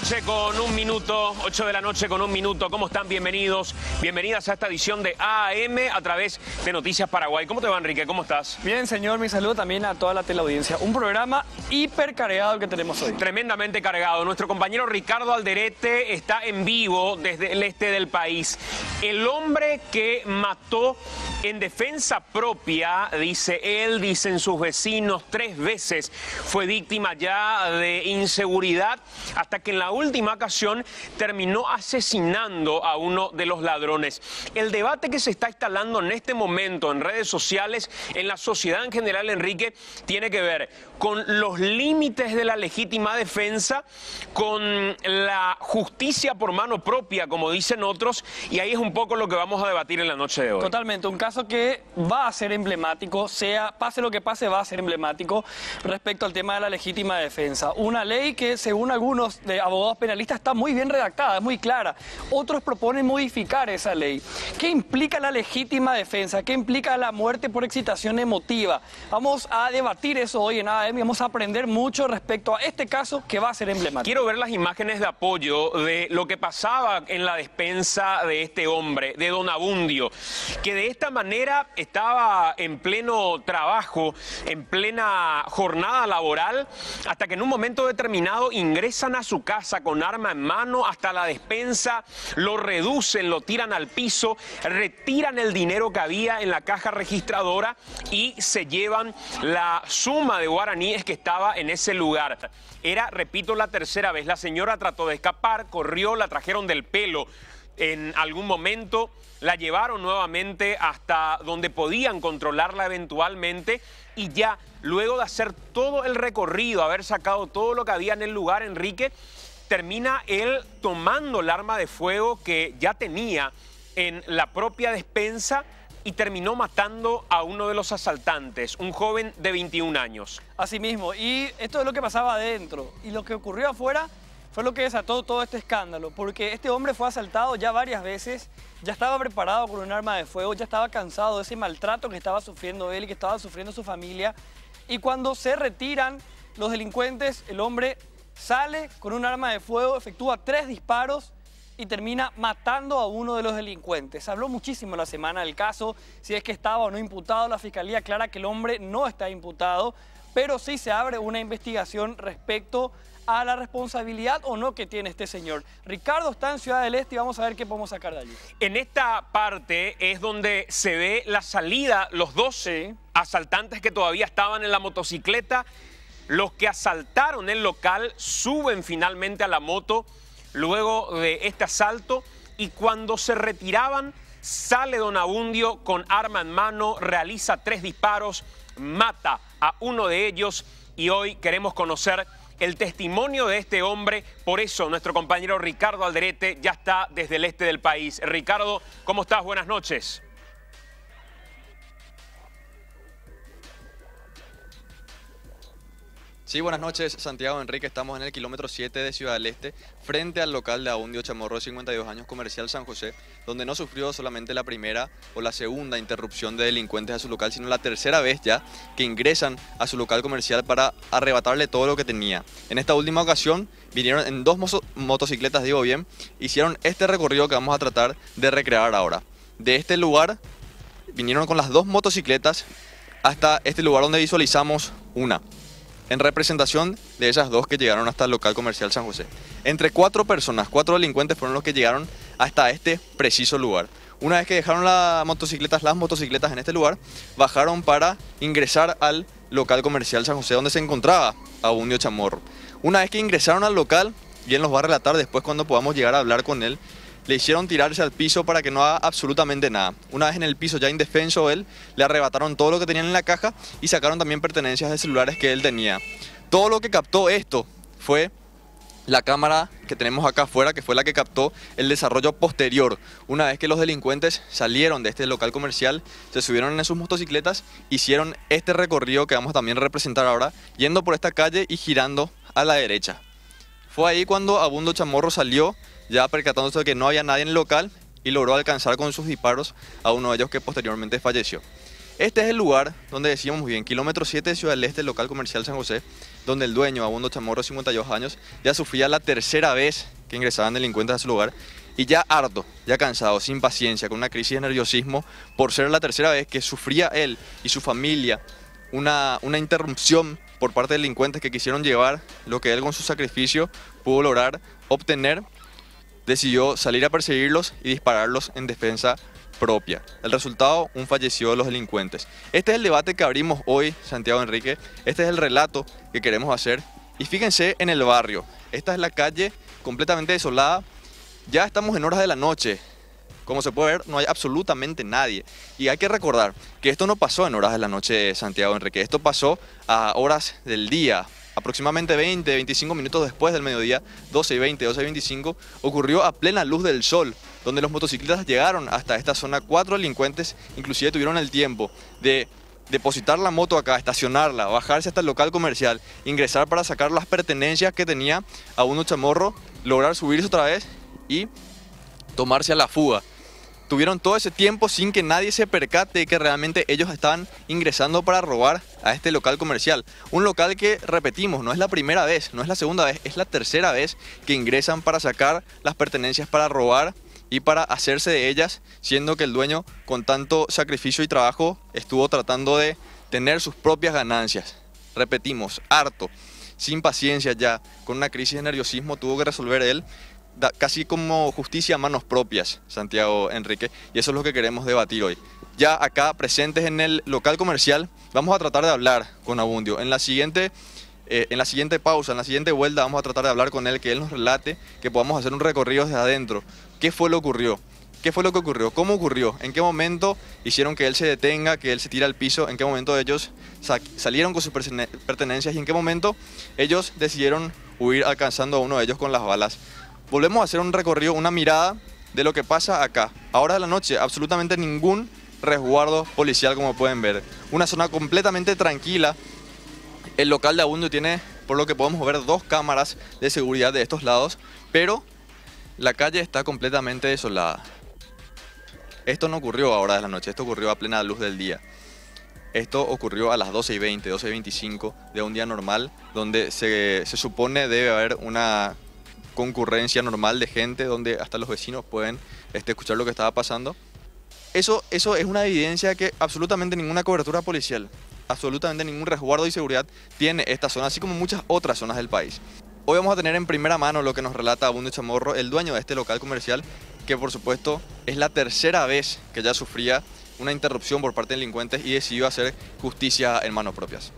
noche con un minuto, 8 de la noche con un minuto. ¿Cómo están? Bienvenidos, bienvenidas a esta edición de AM a través de Noticias Paraguay. ¿Cómo te va, Enrique? ¿Cómo estás? Bien, señor, mi saludo también a toda la teleaudiencia. Un programa hiper cargado el que tenemos hoy. Tremendamente cargado. Nuestro compañero Ricardo Alderete está en vivo desde el este del país. El hombre que mató en defensa propia, dice él, dicen sus vecinos, 3 veces fue víctima ya de inseguridad hasta que en la última ocasión terminó asesinando a uno de los ladrones. El debate que se está instalando en este momento en redes sociales, en la sociedad en general, Enrique, tiene que ver con los límites de la legítima defensa, con la justicia por mano propia, como dicen otros, y ahí es un poco lo que vamos a debatir en la noche de hoy. Totalmente, un caso que va a ser emblemático, pase lo que pase, va a ser emblemático respecto al tema de la legítima defensa. Una ley que, según algunos de abogados penalistas, está muy bien redactada, es muy clara. Otros proponen modificar esa ley. ¿Qué implica la legítima defensa? ¿Qué implica la muerte por excitación emotiva? Vamos a debatir eso hoy en AM y vamos a aprender mucho respecto a este caso que va a ser emblemático. Quiero ver las imágenes de apoyo de lo que pasaba en la despensa de este hombre, de Don Abundio, que de esta manera estaba en pleno trabajo, en plena jornada laboral, hasta que en un momento determinado ingresan a su casa con arma en mano hasta la despensa, lo reducen, lo tiran al piso, retiran el dinero que había en la caja registradora y se llevan la suma de guaraníes que estaba en ese lugar. Era, repito, la tercera vez. La señora trató de escapar, corrió, la trajeron del pelo en algún momento, la llevaron nuevamente hasta donde podían controlarla eventualmente y ya luego de hacer todo el recorrido, haber sacado todo lo que había en el lugar, Enrique, termina él tomando el arma de fuego que ya tenía en la propia despensa y terminó matando a uno de los asaltantes, un joven de 21 años. Así mismo, y esto es lo que pasaba adentro, y lo que ocurrió afuera fue lo que desató todo este escándalo, porque este hombre fue asaltado ya varias veces, ya estaba preparado con un arma de fuego, ya estaba cansado de ese maltrato que estaba sufriendo él y que estaba sufriendo su familia, y cuando se retiran los delincuentes, el hombre sale con un arma de fuego, efectúa 3 disparos y termina matando a uno de los delincuentes. Se habló muchísimo la semana del caso, si es que estaba o no imputado. La fiscalía aclara que el hombre no está imputado, pero sí se abre una investigación respecto a la responsabilidad o no que tiene este señor. Ricardo está en Ciudad del Este y vamos a ver qué podemos sacar de allí. En esta parte es donde se ve la salida, los 12 asaltantes que todavía estaban en la motocicleta. Los que asaltaron el local suben finalmente a la moto luego de este asalto y cuando se retiraban sale Don Abundio con arma en mano, realiza 3 disparos, mata a uno de ellos y hoy queremos conocer el testimonio de este hombre. Por eso nuestro compañero Ricardo Alderete ya está desde el este del país. Ricardo, ¿cómo estás? Buenas noches. Sí, buenas noches, Santiago, Enrique. Estamos en el kilómetro 7 de Ciudad del Este, frente al local de Abundio Chamorro, 52 años, Comercial San José, donde no sufrió solamente la primera o la segunda interrupción de delincuentes a su local, sino la tercera vez ya que ingresan a su local comercial para arrebatarle todo lo que tenía. En esta última ocasión vinieron en 2 motocicletas, digo bien, hicieron este recorrido que vamos a tratar de recrear ahora. De este lugar vinieron con las 2 motocicletas hasta este lugar donde visualizamos una, en representación de esas 2 que llegaron hasta el local comercial San José. Entre 4 personas, 4 delincuentes fueron los que llegaron hasta este preciso lugar. Una vez que dejaron las motocicletas en este lugar, bajaron para ingresar al local comercial San José, donde se encontraba Abundio Chamorro. Una vez que ingresaron al local, y él nos va a relatar después cuando podamos llegar a hablar con él, le hicieron tirarse al piso para que no haga absolutamente nada. Una vez en el piso, ya indefenso él, le arrebataron todo lo que tenían en la caja y sacaron también pertenencias de celulares que él tenía. Todo lo que captó esto fue la cámara que tenemos acá afuera, que fue la que captó el desarrollo posterior. Una vez que los delincuentes salieron de este local comercial, se subieron en sus motocicletas, hicieron este recorrido que vamos a también representar ahora, yendo por esta calle y girando a la derecha. Fue ahí cuando Abundio Chamorro salió, ya percatándose de que no había nadie en el local, y logró alcanzar con sus disparos a uno de ellos que posteriormente falleció. Este es el lugar donde decíamos muy bien, kilómetro 7 de Ciudad del Este, el local comercial San José, donde el dueño, Abundo Chamorro, 52 años, ya sufría la tercera vez que ingresaban delincuentes a su lugar y ya harto, ya cansado, sin paciencia, con una crisis de nerviosismo por ser la tercera vez que sufría él y su familia una interrupción por parte de delincuentes que quisieron llevar lo que él con su sacrificio pudo lograr obtener, decidió salir a perseguirlos y dispararlos en defensa propia. El resultado, un fallecido de los delincuentes. Este es el debate que abrimos hoy, Santiago Enrique. Este es el relato que queremos hacer. Y fíjense en el barrio. Esta es la calle completamente desolada. Ya estamos en horas de la noche. Como se puede ver, no hay absolutamente nadie. Y hay que recordar que esto no pasó en horas de la noche, Santiago Enrique. Esto pasó a horas del día. Aproximadamente 20-25 minutos después del mediodía, 12:20, 12:25, ocurrió a plena luz del sol, donde los motociclistas llegaron hasta esta zona. 4 delincuentes inclusive tuvieron el tiempo de depositar la moto acá, estacionarla, bajarse hasta el local comercial, ingresar para sacar las pertenencias que tenía Abundo Chamorro, lograr subirse otra vez y tomarse a la fuga. Tuvieron todo ese tiempo sin que nadie se percate de que realmente ellos estaban ingresando para robar a este local comercial. Un local que, repetimos, no es la primera vez, no es la segunda vez, es la tercera vez que ingresan para sacar las pertenencias para robar y para hacerse de ellas, siendo que el dueño, con tanto sacrificio y trabajo, estuvo tratando de tener sus propias ganancias. Repetimos, harto, sin paciencia ya, con una crisis de nerviosismo, tuvo que resolver él, casi como justicia a manos propias, Santiago Enrique, y eso es lo que queremos debatir hoy. Ya acá presentes en el local comercial, vamos a tratar de hablar con Abundio. En la siguiente pausa, en la siguiente vuelta, vamos a tratar de hablar con él, que él nos relate, que podamos hacer un recorrido desde adentro. ¿Qué fue lo que ocurrió? ¿Qué fue lo que ocurrió? ¿Cómo ocurrió? ¿En qué momento hicieron que él se detenga, que él se tire al piso? ¿En qué momento ellos salieron con sus pertenencias? ¿Y en qué momento ellos decidieron huir alcanzando a uno de ellos con las balas? Volvemos a hacer un recorrido, una mirada de lo que pasa acá. Ahora de la noche, absolutamente ningún resguardo policial, como pueden ver. Una zona completamente tranquila. El local de Abundio tiene, por lo que podemos ver, 2 cámaras de seguridad de estos lados, pero la calle está completamente desolada. Esto no ocurrió ahora de la noche, esto ocurrió a plena luz del día. Esto ocurrió a las 12:20, 12:25 de un día normal, donde se supone debe haber una concurrencia normal de gente, donde hasta los vecinos pueden escuchar lo que estaba pasando. Eso es una evidencia que absolutamente ninguna cobertura policial, absolutamente ningún resguardo y seguridad tiene esta zona, así como muchas otras zonas del país. Hoy vamos a tener en primera mano lo que nos relata Abundo Chamorro, el dueño de este local comercial, que por supuesto es la tercera vez que ya sufría una interrupción por parte de delincuentes y decidió hacer justicia en manos propias.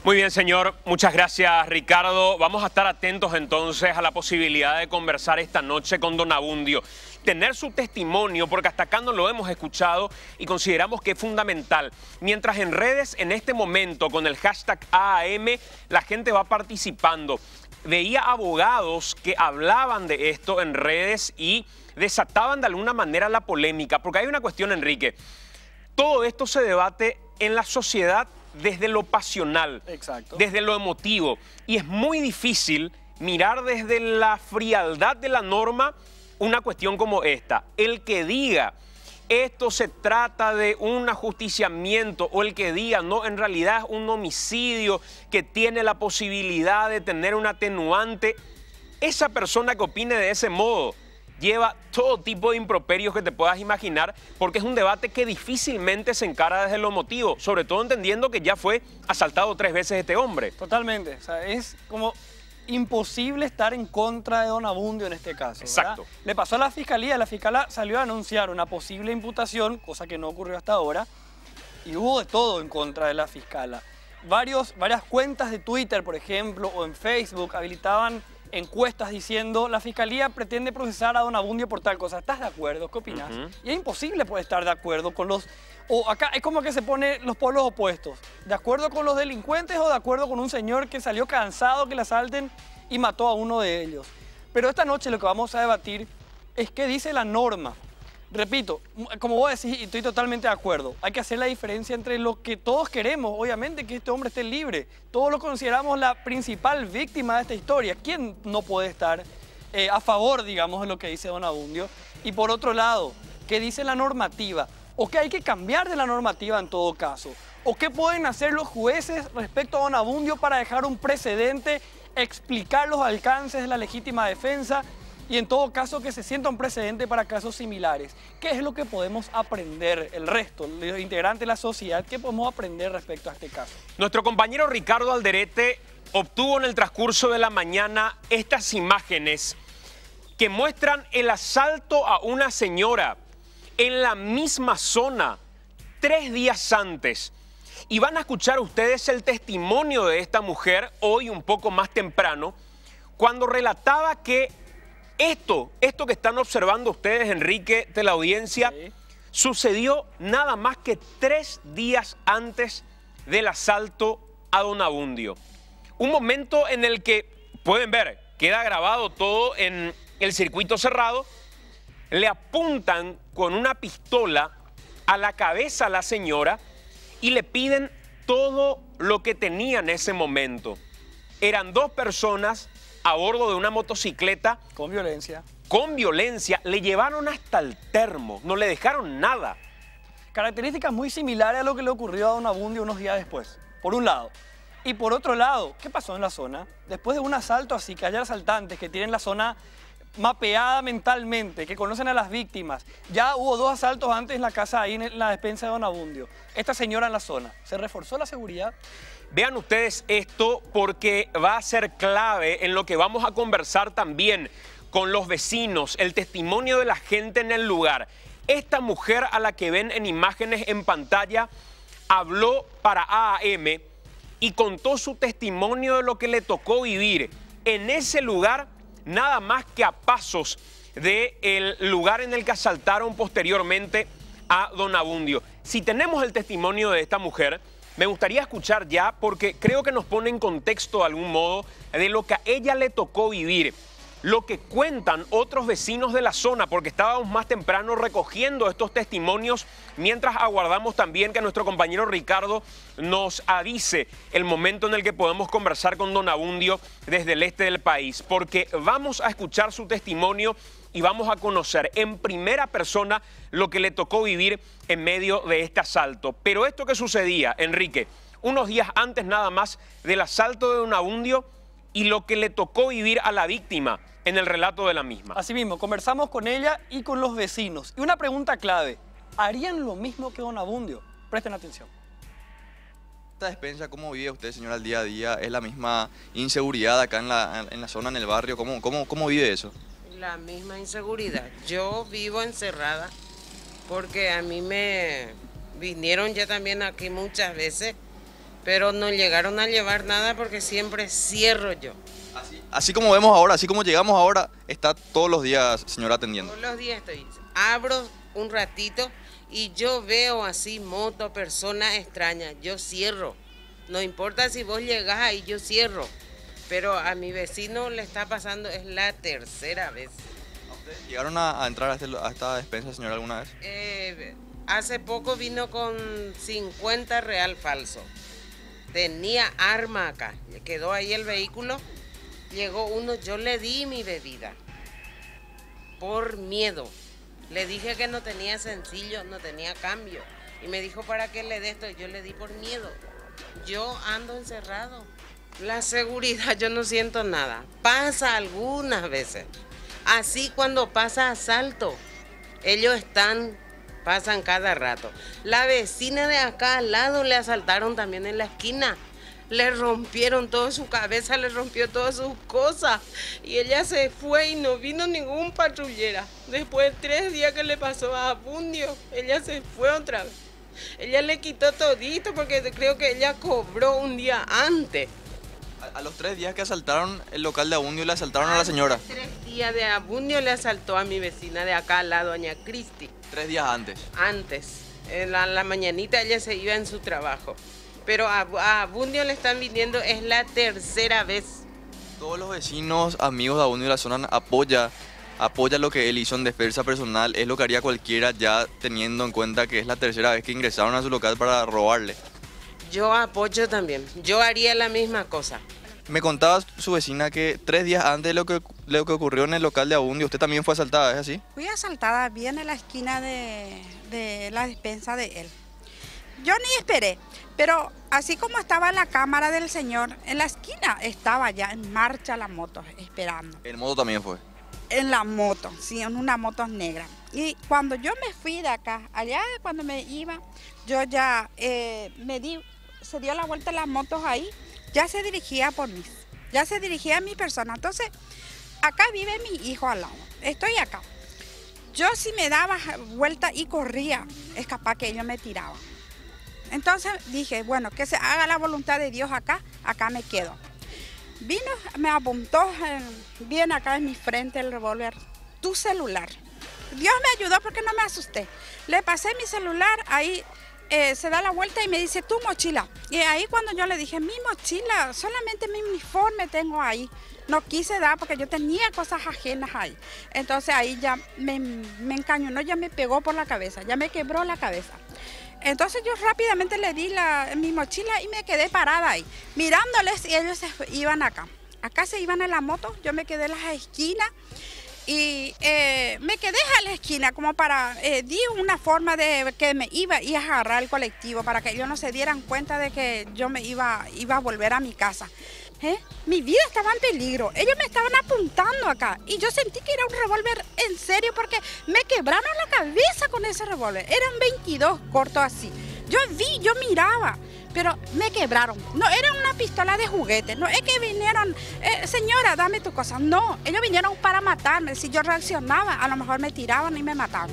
Muy bien, señor. Muchas gracias, Ricardo. Vamos a estar atentos entonces a la posibilidad de conversar esta noche con don Abundio. Tener su testimonio, porque hasta acá no lo hemos escuchado y consideramos que es fundamental. Mientras en redes, en este momento, con el hashtag AAM, la gente va participando. Veía abogados que hablaban de esto en redes y desataban de alguna manera la polémica. Porque hay una cuestión, Enrique. Todo esto se debate en la sociedad desde lo pasional, exacto, desde lo emotivo. Y es muy difícil mirar desde la frialdad de la norma una cuestión como esta. El que diga esto se trata de un ajusticiamiento o el que diga no, en realidad es un homicidio que tiene la posibilidad de tener un atenuante, esa persona que opine de ese modo lleva todo tipo de improperios que te puedas imaginar, porque es un debate que difícilmente se encara desde lo emotivo, sobre todo entendiendo que ya fue asaltado 3 veces este hombre. Totalmente, o sea, es como imposible estar en contra de don Abundio en este caso. Exacto. ¿Verdad? Le pasó a la fiscalía salió a anunciar una posible imputación, cosa que no ocurrió hasta ahora, y hubo de todo en contra de la fiscala. Varias cuentas de Twitter, por ejemplo, o en Facebook habilitaban encuestas diciendo la fiscalía pretende procesar a don Abundio por tal cosa. ¿Estás de acuerdo? ¿Qué opinas? Y es imposible poder estar de acuerdo con los... O acá es como que se pone los polos opuestos. ¿De acuerdo con los delincuentes o de acuerdo con un señor que salió cansado que le asalten y mató a uno de ellos? Pero esta noche lo que vamos a debatir es qué dice la norma. Repito, como vos decís, y estoy totalmente de acuerdo, hay que hacer la diferencia entre lo que todos queremos, obviamente, que este hombre esté libre. Todos lo consideramos la principal víctima de esta historia. ¿Quién no puede estar a favor, digamos, de lo que dice don Abundio? Y por otro lado, ¿qué dice la normativa? ¿O qué hay que cambiar de la normativa en todo caso? ¿O qué pueden hacer los jueces respecto a don Abundio para dejar un precedente, explicar los alcances de la legítima defensa y en todo caso que se sienta un precedente para casos similares? ¿Qué es lo que podemos aprender el resto, los integrantes de la sociedad, qué podemos aprender respecto a este caso? Nuestro compañero Ricardo Alderete obtuvo en el transcurso de la mañana estas imágenes que muestran el asalto a una señora en la misma zona 3 días antes. Y van a escuchar ustedes el testimonio de esta mujer hoy un poco más temprano, cuando relataba que esto que están observando ustedes, Enrique, de la audiencia, Sí. sucedió nada más que 3 días antes del asalto a don Abundio. Un momento en el que, pueden ver, queda grabado todo en el circuito cerrado, le apuntan con una pistola a la cabeza a la señora y le piden todo lo que tenía en ese momento. Eran 2 personas a bordo de una motocicleta Con violencia. con violencia, le llevaron hasta el termo, no le dejaron nada. Características muy similares a lo que le ocurrió a don Abundio unos días después, por un lado. Y por otro lado, ¿qué pasó en la zona? Después de un asalto así, que haya asaltantes que tienen la zona mapeada mentalmente, que conocen a las víctimas. Ya hubo 2 asaltos antes en la casa ahí en la despensa de don Abundio. Esta señora en la zona. ¿Se reforzó la seguridad? Vean ustedes esto porque va a ser clave en lo que vamos a conversar también con los vecinos, el testimonio de la gente en el lugar. Esta mujer a la que ven en imágenes en pantalla habló para AAM y contó su testimonio de lo que le tocó vivir en ese lugar, nada más que a pasos del lugar en el que asaltaron posteriormente a don Abundio. Si tenemos el testimonio de esta mujer, me gustaría escuchar ya porque creo que nos pone en contexto de algún modo de lo que a ella le tocó vivir, lo que cuentan otros vecinos de la zona, porque estábamos más temprano recogiendo estos testimonios mientras aguardamos también que nuestro compañero Ricardo nos avise el momento en el que podemos conversar con don Abundio desde el este del país, porque vamos a escuchar su testimonio y vamos a conocer en primera persona lo que le tocó vivir en medio de este asalto. Pero esto que sucedía, Enrique, unos días antes nada más del asalto de don Abundio y lo que le tocó vivir a la víctima en el relato de la misma. Asimismo, conversamos con ella y con los vecinos. Y una pregunta clave, ¿harían lo mismo que don Abundio? Presten atención. Esta despensa, ¿cómo vive usted, señor, al día a día? ¿Es la misma inseguridad acá en la zona, en el barrio? ¿Cómo vive eso? La misma inseguridad. Yo vivo encerrada porque a mí me vinieron ya también aquí muchas veces, pero no llegaron a llevar nada porque siempre cierro yo. Así como vemos ahora, así como llegamos ahora, está todos los días, señora, atendiendo. Todos los días estoy. Abro un ratito y yo veo así moto, personas extrañas. Yo cierro. No importa si vos llegás ahí, yo cierro. Pero a mi vecino le está pasando, es la 3ª vez. ¿Llegaron a entrar a esta despensa, señora, alguna vez? Hace poco vino con 50 real falso. Tenía arma acá. Quedó ahí el vehículo. Llegó uno, yo le di mi bebida. Por miedo. Le dije que no tenía sencillo, no tenía cambio. Y me dijo, ¿para qué le dé esto? Yo le di por miedo. Yo ando encerrado. La seguridad, yo no siento nada. Pasa algunas veces. Así cuando pasa asalto, ellos pasan cada rato. La vecina de acá al lado le asaltaron también en la esquina. Le rompieron toda su cabeza, le rompió todas sus cosas. Y ella se fue y no vino ningún patrullera. Después de 3 días que le pasó a Abundio, ella se fue otra vez. Ella le quitó todito porque creo que ella cobró un día antes. A los 3 días que asaltaron el local de Abundio, le asaltaron a la señora. 3 días de Abundio le asaltó a mi vecina de acá, la doña Cristi. 3 días antes. Antes, en la mañanita ella se iba en su trabajo. Pero a Abundio le están viniendo, es la 3ª vez. Todos los vecinos, amigos de Abundio de la zona apoya lo que él hizo en defensa personal. Es lo que haría cualquiera ya teniendo en cuenta que es la 3ª vez que ingresaron a su local para robarle. Yo apoyo también, yo haría la misma cosa. Me contaba su vecina que 3 días antes de lo que ocurrió en el local de Abundio, usted también fue asaltada, ¿es así? Fui asaltada bien en la esquina de la despensa de él. Yo ni esperé, pero así como estaba la cámara del señor, en la esquina estaba ya en marcha la moto, esperando. ¿En moto también fue? En la moto, sí, en una moto negra. Y cuando yo me fui de acá, allá cuando me iba, yo ya se dio la vuelta las motos ahí, ya se dirigía por mí, ya se dirigía a mi persona. Entonces, acá vive mi hijo al lado, estoy acá. Yo si me daba vuelta y corría, es capaz que ellos me tiraban. Entonces dije, bueno, que se haga la voluntad de Dios acá me quedo. Vino, me apuntó bien acá en mi frente el revólver, tu celular. Dios me ayudó porque no me asusté. Le pasé mi celular, ahí se da la vuelta y me dice, tu mochila. Y ahí cuando yo le dije, mi mochila, solamente mi uniforme tengo ahí. No quise dar porque yo tenía cosas ajenas ahí. Entonces ahí ya me encañonó, ya me pegó por la cabeza, ya me quebró la cabeza. Entonces yo rápidamente le di mi mochila y me quedé parada ahí, mirándoles y ellos se iban acá. Acá se iban en la moto, yo me quedé en las esquinas y me quedé a la esquina como para, di una forma de que me iba a agarrar el colectivo para que ellos no se dieran cuenta de que yo me iba a volver a mi casa. Mi vida estaba en peligro, ellos me estaban apuntando acá y yo sentí que era un revólver en serio porque me quebraron la cabeza con ese revólver, eran 22 cortos así, yo miraba, pero me quebraron, no era una pistola de juguete, no es que vinieron, señora dame tu cosa, no, ellos vinieron para matarme, si yo reaccionaba a lo mejor me tiraban y me mataban.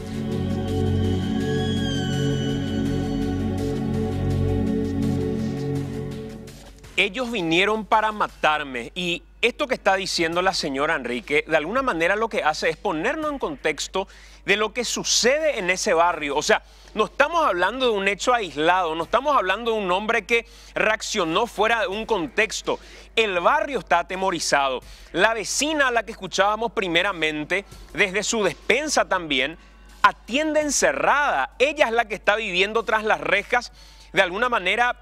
Ellos vinieron para matarme y esto que está diciendo la señora Enrique, de alguna manera lo que hace es ponernos en contexto de lo que sucede en ese barrio. O sea, no estamos hablando de un hecho aislado, no estamos hablando de un hombre que reaccionó fuera de un contexto. El barrio está atemorizado. La vecina a la que escuchábamos primeramente, desde su despensa también, atiende encerrada. Ella es la que está viviendo tras las rejas, de alguna manera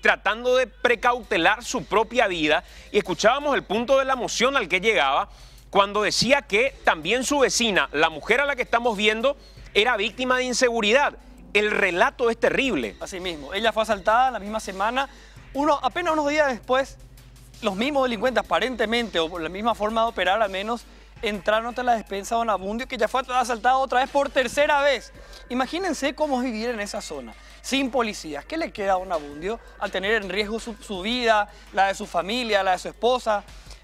tratando de precautelar su propia vida, y escuchábamos el punto de la emoción al que llegaba cuando decía que también su vecina, la mujer a la que estamos viendo, era víctima de inseguridad. El relato es terrible. Así mismo, ella fue asaltada la misma semana, apenas unos días después, los mismos delincuentes aparentemente, o por la misma forma de operar al menos, entraron hasta la despensa de Don Abundio, que ya fue asaltado otra vez por tercera vez. Imagínense cómo es vivir en esa zona, sin policías. ¿Qué le queda a Don Abundio al tener en riesgo su vida, la de su familia, la de su esposa?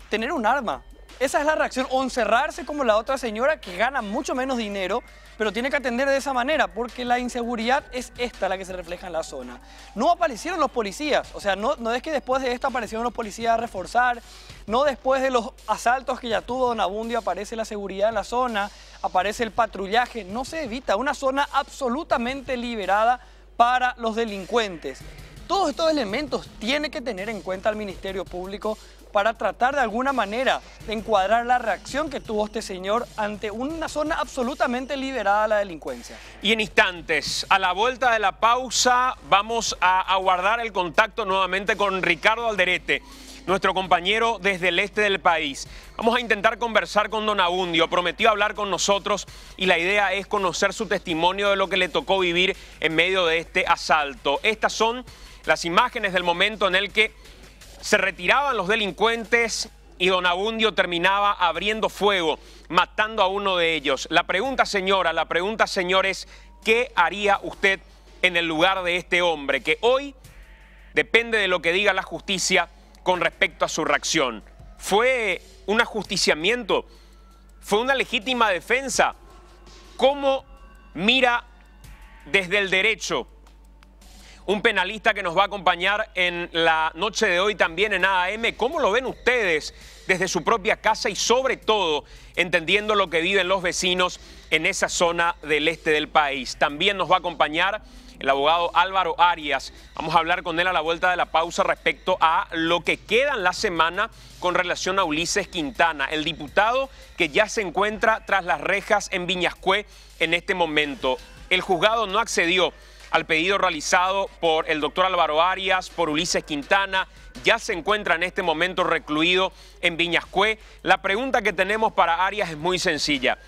Tener un arma. Esa es la reacción, o encerrarse como la otra señora que gana mucho menos dinero, pero tiene que atender de esa manera, porque la inseguridad es esta la que se refleja en la zona. No aparecieron los policías, o sea, no es que después de esto aparecieron los policías a reforzar, no después de los asaltos que ya tuvo Don Abundio aparece la seguridad en la zona, aparece el patrullaje, no se evita, una zona absolutamente liberada para los delincuentes. Todos estos elementos tiene que tener en cuenta el Ministerio Público para tratar de alguna manera de encuadrar la reacción que tuvo este señor ante una zona absolutamente liberada a la delincuencia. Y en instantes, a la vuelta de la pausa, vamos a aguardar el contacto nuevamente con Ricardo Alderete, nuestro compañero desde el este del país. Vamos a intentar conversar con Don Abundio, prometió hablar con nosotros y la idea es conocer su testimonio de lo que le tocó vivir en medio de este asalto. Estas son las imágenes del momento en el que se retiraban los delincuentes y Don Abundio terminaba abriendo fuego, matando a uno de ellos. La pregunta, señora, es, ¿qué haría usted en el lugar de este hombre? Que hoy depende de lo que diga la justicia con respecto a su reacción. ¿Fue un ajusticiamiento? ¿Fue una legítima defensa? ¿Cómo mira desde el derecho un penalista que nos va a acompañar en la noche de hoy también en AM? ¿Cómo lo ven ustedes desde su propia casa y sobre todo entendiendo lo que viven los vecinos en esa zona del este del país? También nos va a acompañar el abogado Álvaro Arias. Vamos a hablar con él a la vuelta de la pausa respecto a lo que queda en la semana con relación a Ulises Quintana, el diputado que ya se encuentra tras las rejas en Viñascué en este momento. El juzgado no accedió al pedido realizado por el doctor Álvaro Arias, por Ulises Quintana. Ya se encuentra en este momento recluido en Viñascué. La pregunta que tenemos para Arias es muy sencilla.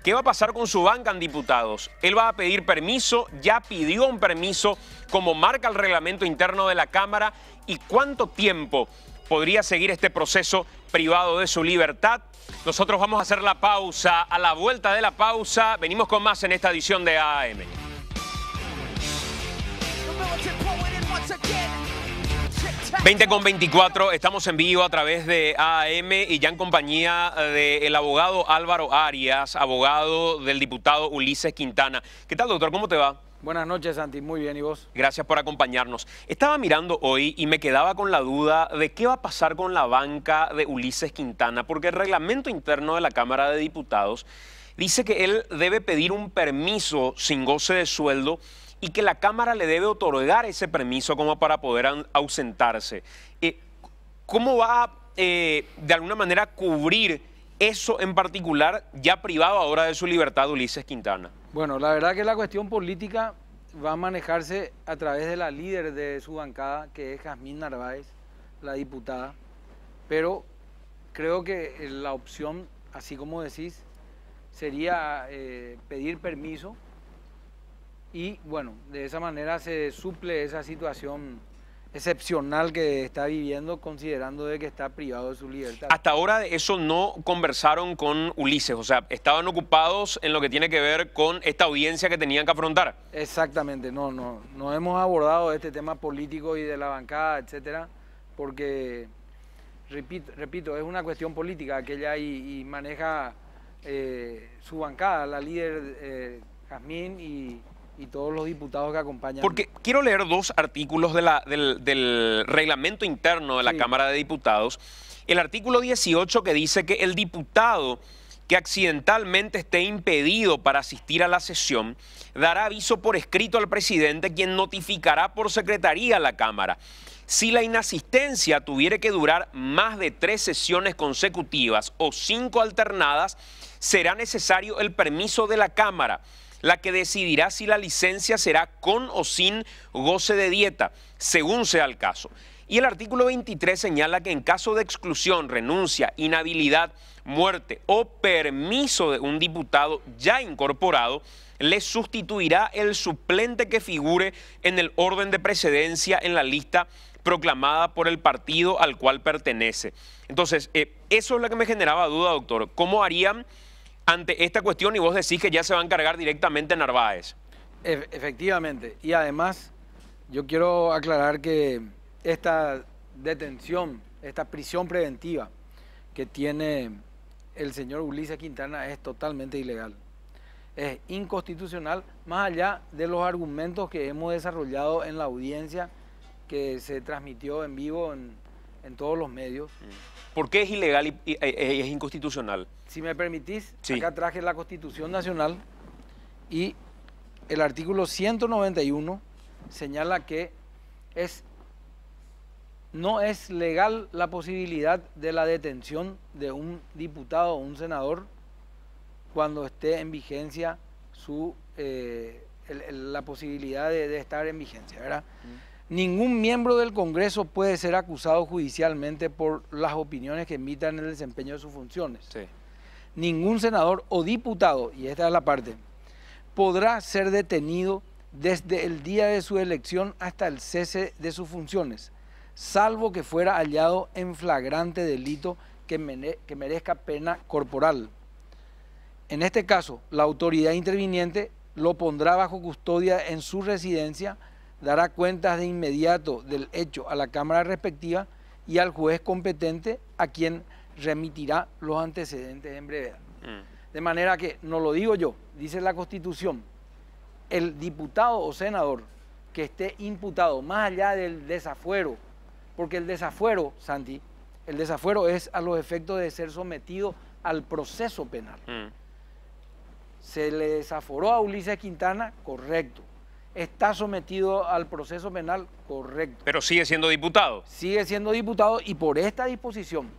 ¿Qué va a pasar con su banca en diputados? Él va a pedir permiso, ya pidió un permiso como marca el reglamento interno de la Cámara. ¿Y cuánto tiempo podría seguir este proceso privado de su libertad? Nosotros vamos a hacer la pausa. A la vuelta de la pausa venimos con más en esta edición de AM. 20:24, estamos en vivo a través de AM y ya en compañía del abogado Álvaro Arias, abogado del diputado Ulises Quintana. ¿Qué tal, doctor? ¿Cómo te va? Buenas noches, Santi. Muy bien, ¿y vos? Gracias por acompañarnos. Estaba mirando hoy y me quedaba con la duda de qué va a pasar con la banca de Ulises Quintana, porque el reglamento interno de la Cámara de Diputados dice que él debe pedir un permiso sin goce de sueldo y que la Cámara le debe otorgar ese permiso como para poder ausentarse. ¿Cómo va de alguna manera cubrir eso en particular, ya privado ahora de su libertad, Ulises Quintana? Bueno, la verdad que la cuestión política va a manejarse a través de la líder de su bancada, que es Jazmín Narváez, la diputada, pero creo que la opción, así como decís, sería pedir permiso y, bueno, de esa manera se suple esa situación excepcional que está viviendo, considerando de que está privado de su libertad. Hasta ahora de eso no conversaron con Ulises, o sea, estaban ocupados en lo que tiene que ver con esta audiencia que tenían que afrontar. Exactamente, no hemos abordado este tema político y de la bancada, etcétera, porque, repito, es una cuestión política aquella y maneja su bancada, la líder Jazmín y todos los diputados que acompañan. Porque quiero leer dos artículos del reglamento interno de la Cámara de Diputados. El artículo 18 que dice que el diputado que accidentalmente esté impedido para asistir a la sesión dará aviso por escrito al presidente, quien notificará por secretaría a la Cámara. Si la inasistencia tuviera que durar más de 3 sesiones consecutivas o 5 alternadas, será necesario el permiso de la Cámara, la que decidirá si la licencia será con o sin goce de dieta, según sea el caso. Y el artículo 23 señala que en caso de exclusión, renuncia, inhabilidad, muerte o permiso de un diputado ya incorporado, le sustituirá el suplente que figure en el orden de precedencia en la lista proclamada por el partido al cual pertenece. Entonces, eso es lo que me generaba duda, doctor. ¿Cómo harían ante esta cuestión? Y vos decís que ya se va a encargar directamente Narváez. Efectivamente. Y además, yo quiero aclarar que esta detención, esta prisión preventiva que tiene el señor Ulises Quintana es totalmente ilegal. Es inconstitucional, más allá de los argumentos que hemos desarrollado en la audiencia que se transmitió en vivo en todos los medios. ¿Por qué es ilegal y es inconstitucional? Si me permitís, sí. Acá traje la Constitución Nacional y el artículo 191 señala que no es legal la posibilidad de la detención de un diputado o un senador cuando esté en vigencia la posibilidad de estar en vigencia, ¿verdad? Ningún miembro del Congreso puede ser acusado judicialmente por las opiniones que emitan en el desempeño de sus funciones. Sí. Ningún senador o diputado, y esta es la parte, podrá ser detenido desde el día de su elección hasta el cese de sus funciones, salvo que fuera hallado en flagrante delito que merezca pena corporal. En este caso, la autoridad interviniente lo pondrá bajo custodia en su residencia, dará cuentas de inmediato del hecho a la Cámara respectiva y al juez competente, a quien remitirá los antecedentes en brevedad. De manera que, no lo digo yo, dice la Constitución, el diputado o senador que esté imputado más allá del desafuero, porque el desafuero, Santi, el desafuero es a los efectos de ser sometido al proceso penal. Se le desaforó a Ulises Quintana, correcto. Está sometido al proceso penal, correcto. Pero sigue siendo diputado. Sigue siendo diputado y por esta disposición,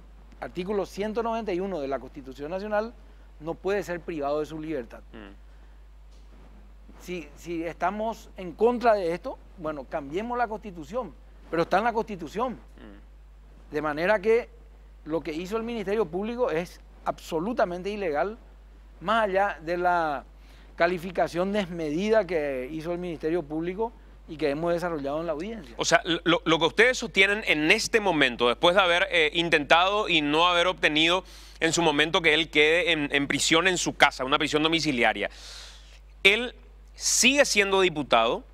artículo 191 de la Constitución Nacional, no puede ser privado de su libertad. si estamos en contra de esto, bueno, cambiemos la Constitución, pero está en la Constitución. De manera que lo que hizo el Ministerio Público es absolutamente ilegal, más allá de la calificación desmedida que hizo el Ministerio Público y que hemos desarrollado en la audiencia. O sea, lo que ustedes sostienen en este momento, después de haber intentado y no haber obtenido en su momento que él quede en prisión en su casa, una prisión domiciliaria, él sigue siendo diputado,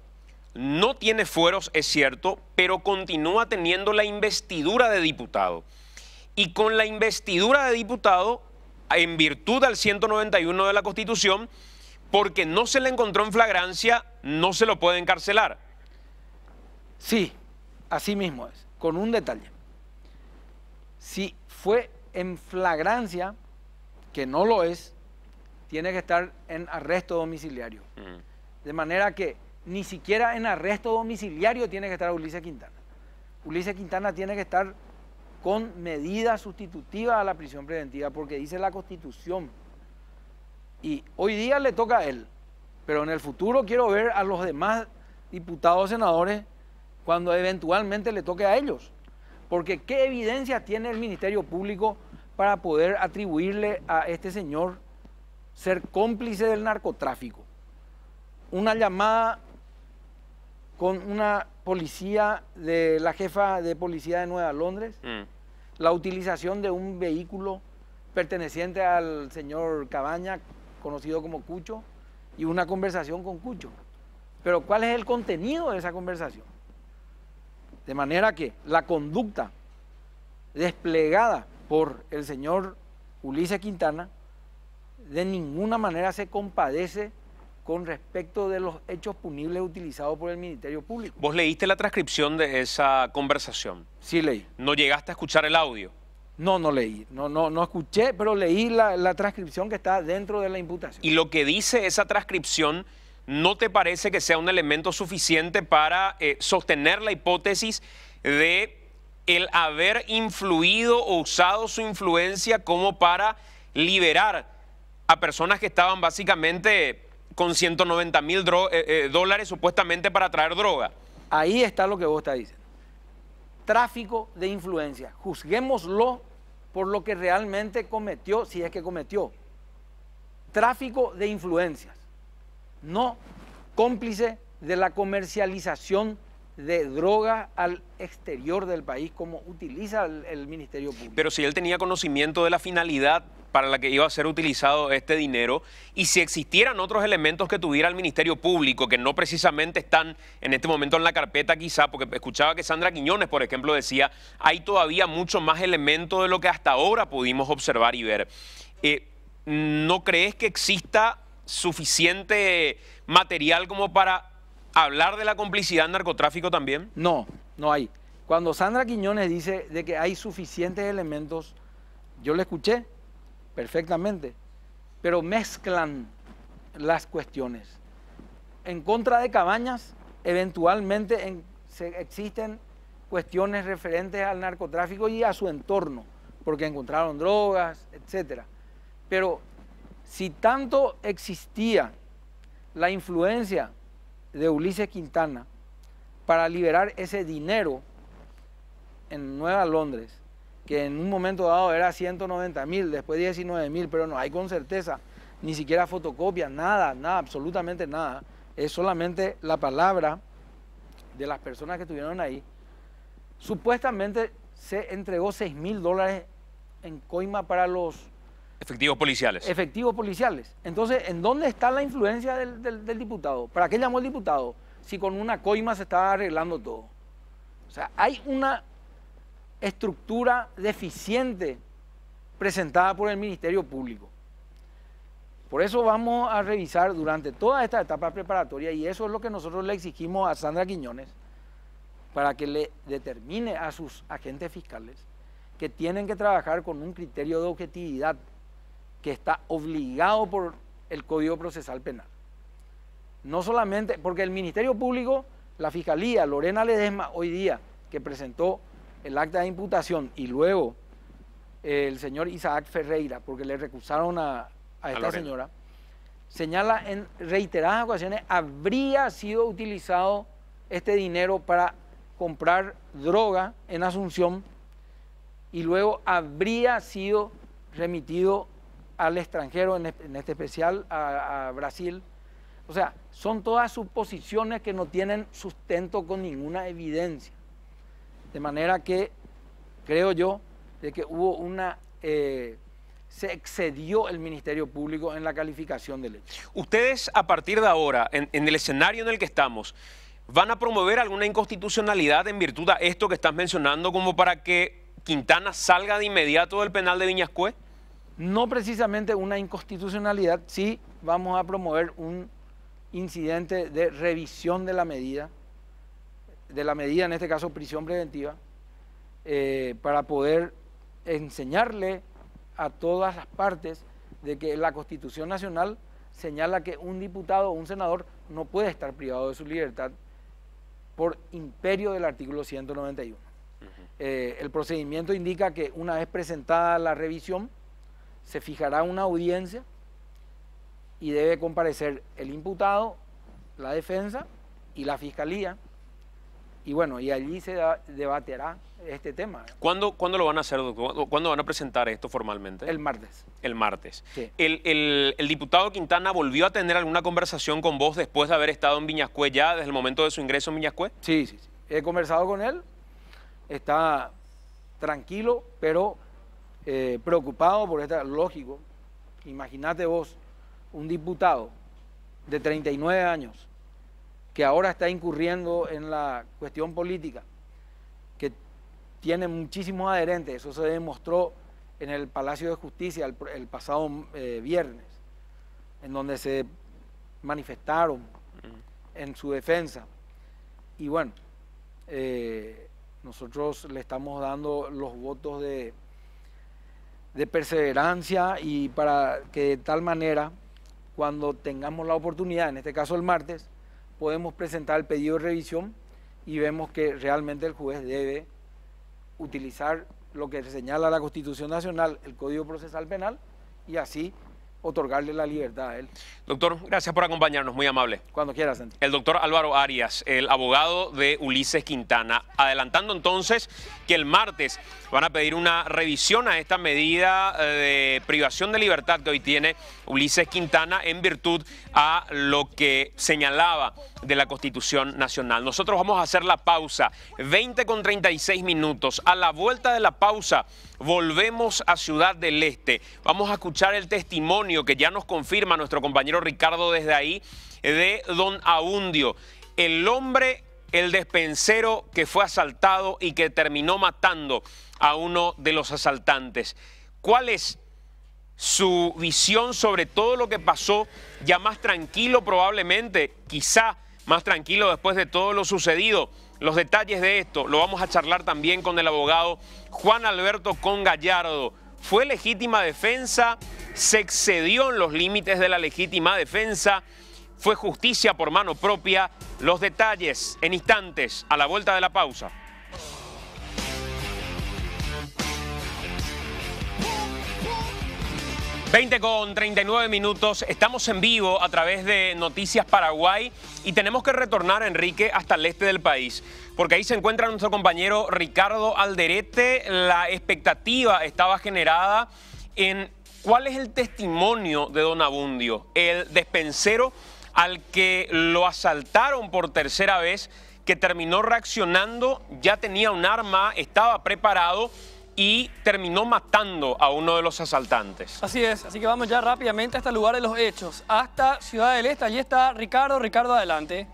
no tiene fueros, es cierto, pero continúa teniendo la investidura de diputado. Y con la investidura de diputado, en virtud del 191 de la Constitución, porque no se le encontró en flagrancia, no se lo puede encarcelar. Sí, así mismo es, con un detalle. Si fue en flagrancia, que no lo es, tiene que estar en arresto domiciliario. De manera que ni siquiera en arresto domiciliario tiene que estar Ulises Quintana. Ulises Quintana tiene que estar con medida sustitutiva a la prisión preventiva, porque dice la Constitución. Y hoy día le toca a él, pero en el futuro quiero ver a los demás diputados, senadores, cuando eventualmente le toque a ellos. Porque ¿qué evidencia tiene el Ministerio Público para poder atribuirle a este señor ser cómplice del narcotráfico? Una llamada con una policía de la jefa de policía de Nueva Londres, la utilización de un vehículo perteneciente al señor Cabaña, conocido como Cucho, y una conversación con Cucho. Pero ¿cuál es el contenido de esa conversación? De manera que la conducta desplegada por el señor Ulises Quintana de ninguna manera se compadece con respecto de los hechos punibles utilizados por el Ministerio Público. ¿Vos leíste la transcripción de esa conversación? Sí leí. ¿No llegaste a escuchar el audio? No, no leí. No escuché, pero leí la transcripción que está dentro de la imputación. ¿Y lo que dice esa transcripción no te parece que sea un elemento suficiente para sostener la hipótesis de el haber influido o usado su influencia como para liberar a personas que estaban básicamente con $190.000 supuestamente para traer droga? Ahí está lo que vos estás diciendo. Tráfico de influencia. Juzguémoslo por lo que realmente cometió, si es que cometió. Tráfico de influencias. No cómplice de la comercialización de droga al exterior del país, como utiliza el Ministerio Público. Pero si él tenía conocimiento de la finalidad para la que iba a ser utilizado este dinero, y si existieran otros elementos que tuviera el Ministerio Público, que no precisamente están en este momento en la carpeta quizá, porque escuchaba que Sandra Quiñones, por ejemplo, decía, hay todavía mucho más elementos de lo que hasta ahora pudimos observar y ver. ¿No crees que exista suficiente material como para hablar de la complicidad en narcotráfico también? No, no hay. Cuando Sandra Quiñones dice de que hay suficientes elementos, yo le escuché perfectamente, pero mezclan las cuestiones. En contra de Cabañas, eventualmente existen cuestiones referentes al narcotráfico y a su entorno, porque encontraron drogas, etc. Pero si tanto existía la influencia de Ulises Quintana para liberar ese dinero en Nueva Londres, que en un momento dado era 190.000, después 19.000, pero no hay con certeza, ni siquiera fotocopias, nada, absolutamente nada. Es solamente la palabra de las personas que estuvieron ahí. Supuestamente se entregó $6.000 en coima para los efectivos policiales. Efectivos policiales. Entonces, ¿en dónde está la influencia del diputado? ¿Para qué llamó el diputado? Si con una coima se estaba arreglando todo. O sea, hay una estructura deficiente presentada por el Ministerio Público. Por eso vamos a revisar durante toda esta etapa preparatoria, y eso es lo que nosotros le exigimos a Sandra Quiñones, para que le determine a sus agentes fiscales que tienen que trabajar con un criterio de objetividad que está obligado por el Código Procesal Penal. No solamente, porque el Ministerio Público, la Fiscalía, Lorena Ledesma, hoy día, que presentó el acta de imputación, y luego el señor Isaac Ferreira, porque le recusaron a esta señora, señala en reiteradas ocasiones, habría sido utilizado este dinero para comprar droga en Asunción y luego habría sido remitido al extranjero, en este especial a Brasil. O sea, son todas suposiciones que no tienen sustento con ninguna evidencia. De manera que creo yo de que hubo se excedió el Ministerio Público en la calificación del hecho. Ustedes, a partir de ahora, en el escenario en el que estamos, ¿van a promover alguna inconstitucionalidad en virtud a esto que estás mencionando, como para que Quintana salga de inmediato del penal de Viñascué? No precisamente una inconstitucionalidad, sí vamos a promover un incidente de revisión de la medida en este caso prisión preventiva, para poder enseñarle a todas las partes de que la Constitución Nacional señala que un diputado o un senador no puede estar privado de su libertad por imperio del artículo 191. El procedimiento indica que una vez presentada la revisión, se fijará una audiencia y debe comparecer el imputado, la defensa y la fiscalía. Y bueno, y allí se debatirá este tema. ¿Cuándo lo van a hacer, doctor? ¿Cuándo van a presentar esto formalmente? El martes. El martes. Sí. ¿El diputado Quintana volvió a tener alguna conversación con vos después de haber estado en Viñascué ya, desde el momento de su ingreso en Viñascué? Sí, sí, sí. He conversado con él, está tranquilo, pero preocupado por esta, lógico. Imagínate vos, un diputado de 39 años, que ahora está incurriendo en la cuestión política, que tiene muchísimos adherentes, eso se demostró en el Palacio de Justicia el pasado viernes, en donde se manifestaron en su defensa. Y bueno, nosotros le estamos dando los votos de perseverancia y para que de tal manera, cuando tengamos la oportunidad, en este caso el martes, podemos presentar el pedido de revisión y vemos que realmente el juez debe utilizar lo que señala la Constitución Nacional, el Código Procesal Penal, y así otorgarle la libertad a él. Doctor, gracias por acompañarnos, muy amable. Cuando quieras, Santi. El doctor Álvaro Arias, el abogado de Ulises Quintana, adelantando entonces que el martes van a pedir una revisión a esta medida de privación de libertad que hoy tiene Ulises Quintana en virtud a lo que señalaba de la Constitución Nacional. Nosotros vamos a hacer la pausa, 20:36. A la vuelta de la pausa volvemos a Ciudad del Este. Vamos a escuchar el testimonio que ya nos confirma nuestro compañero Ricardo desde ahí, de don Abundio, el hombre, el despensero que fue asaltado y que terminó matando a uno de los asaltantes. ¿Cuál es su visión sobre todo lo que pasó? Ya más tranquilo probablemente, quizá más tranquilo después de todo lo sucedido. Los detalles de esto lo vamos a charlar también con el abogado Juan Alberto Con Gallardo. ¿Fue legítima defensa? ¿Se excedió en los límites de la legítima defensa? ¿Fue justicia por mano propia? Los detalles en instantes, a la vuelta de la pausa. (20:39). Estamos en vivo a través de Noticias Paraguay y tenemos que retornar, Enrique, hasta el este del país, porque ahí se encuentra nuestro compañero Ricardo Alderete. La expectativa estaba generada en cuál es el testimonio de don Abundio, el despensero al que lo asaltaron por tercera vez, que terminó reaccionando, ya tenía un arma, estaba preparado y terminó matando a uno de los asaltantes. Así es, así que vamos ya rápidamente hasta el lugar de los hechos, hasta Ciudad del Este. Allí está Ricardo. Ricardo, adelante.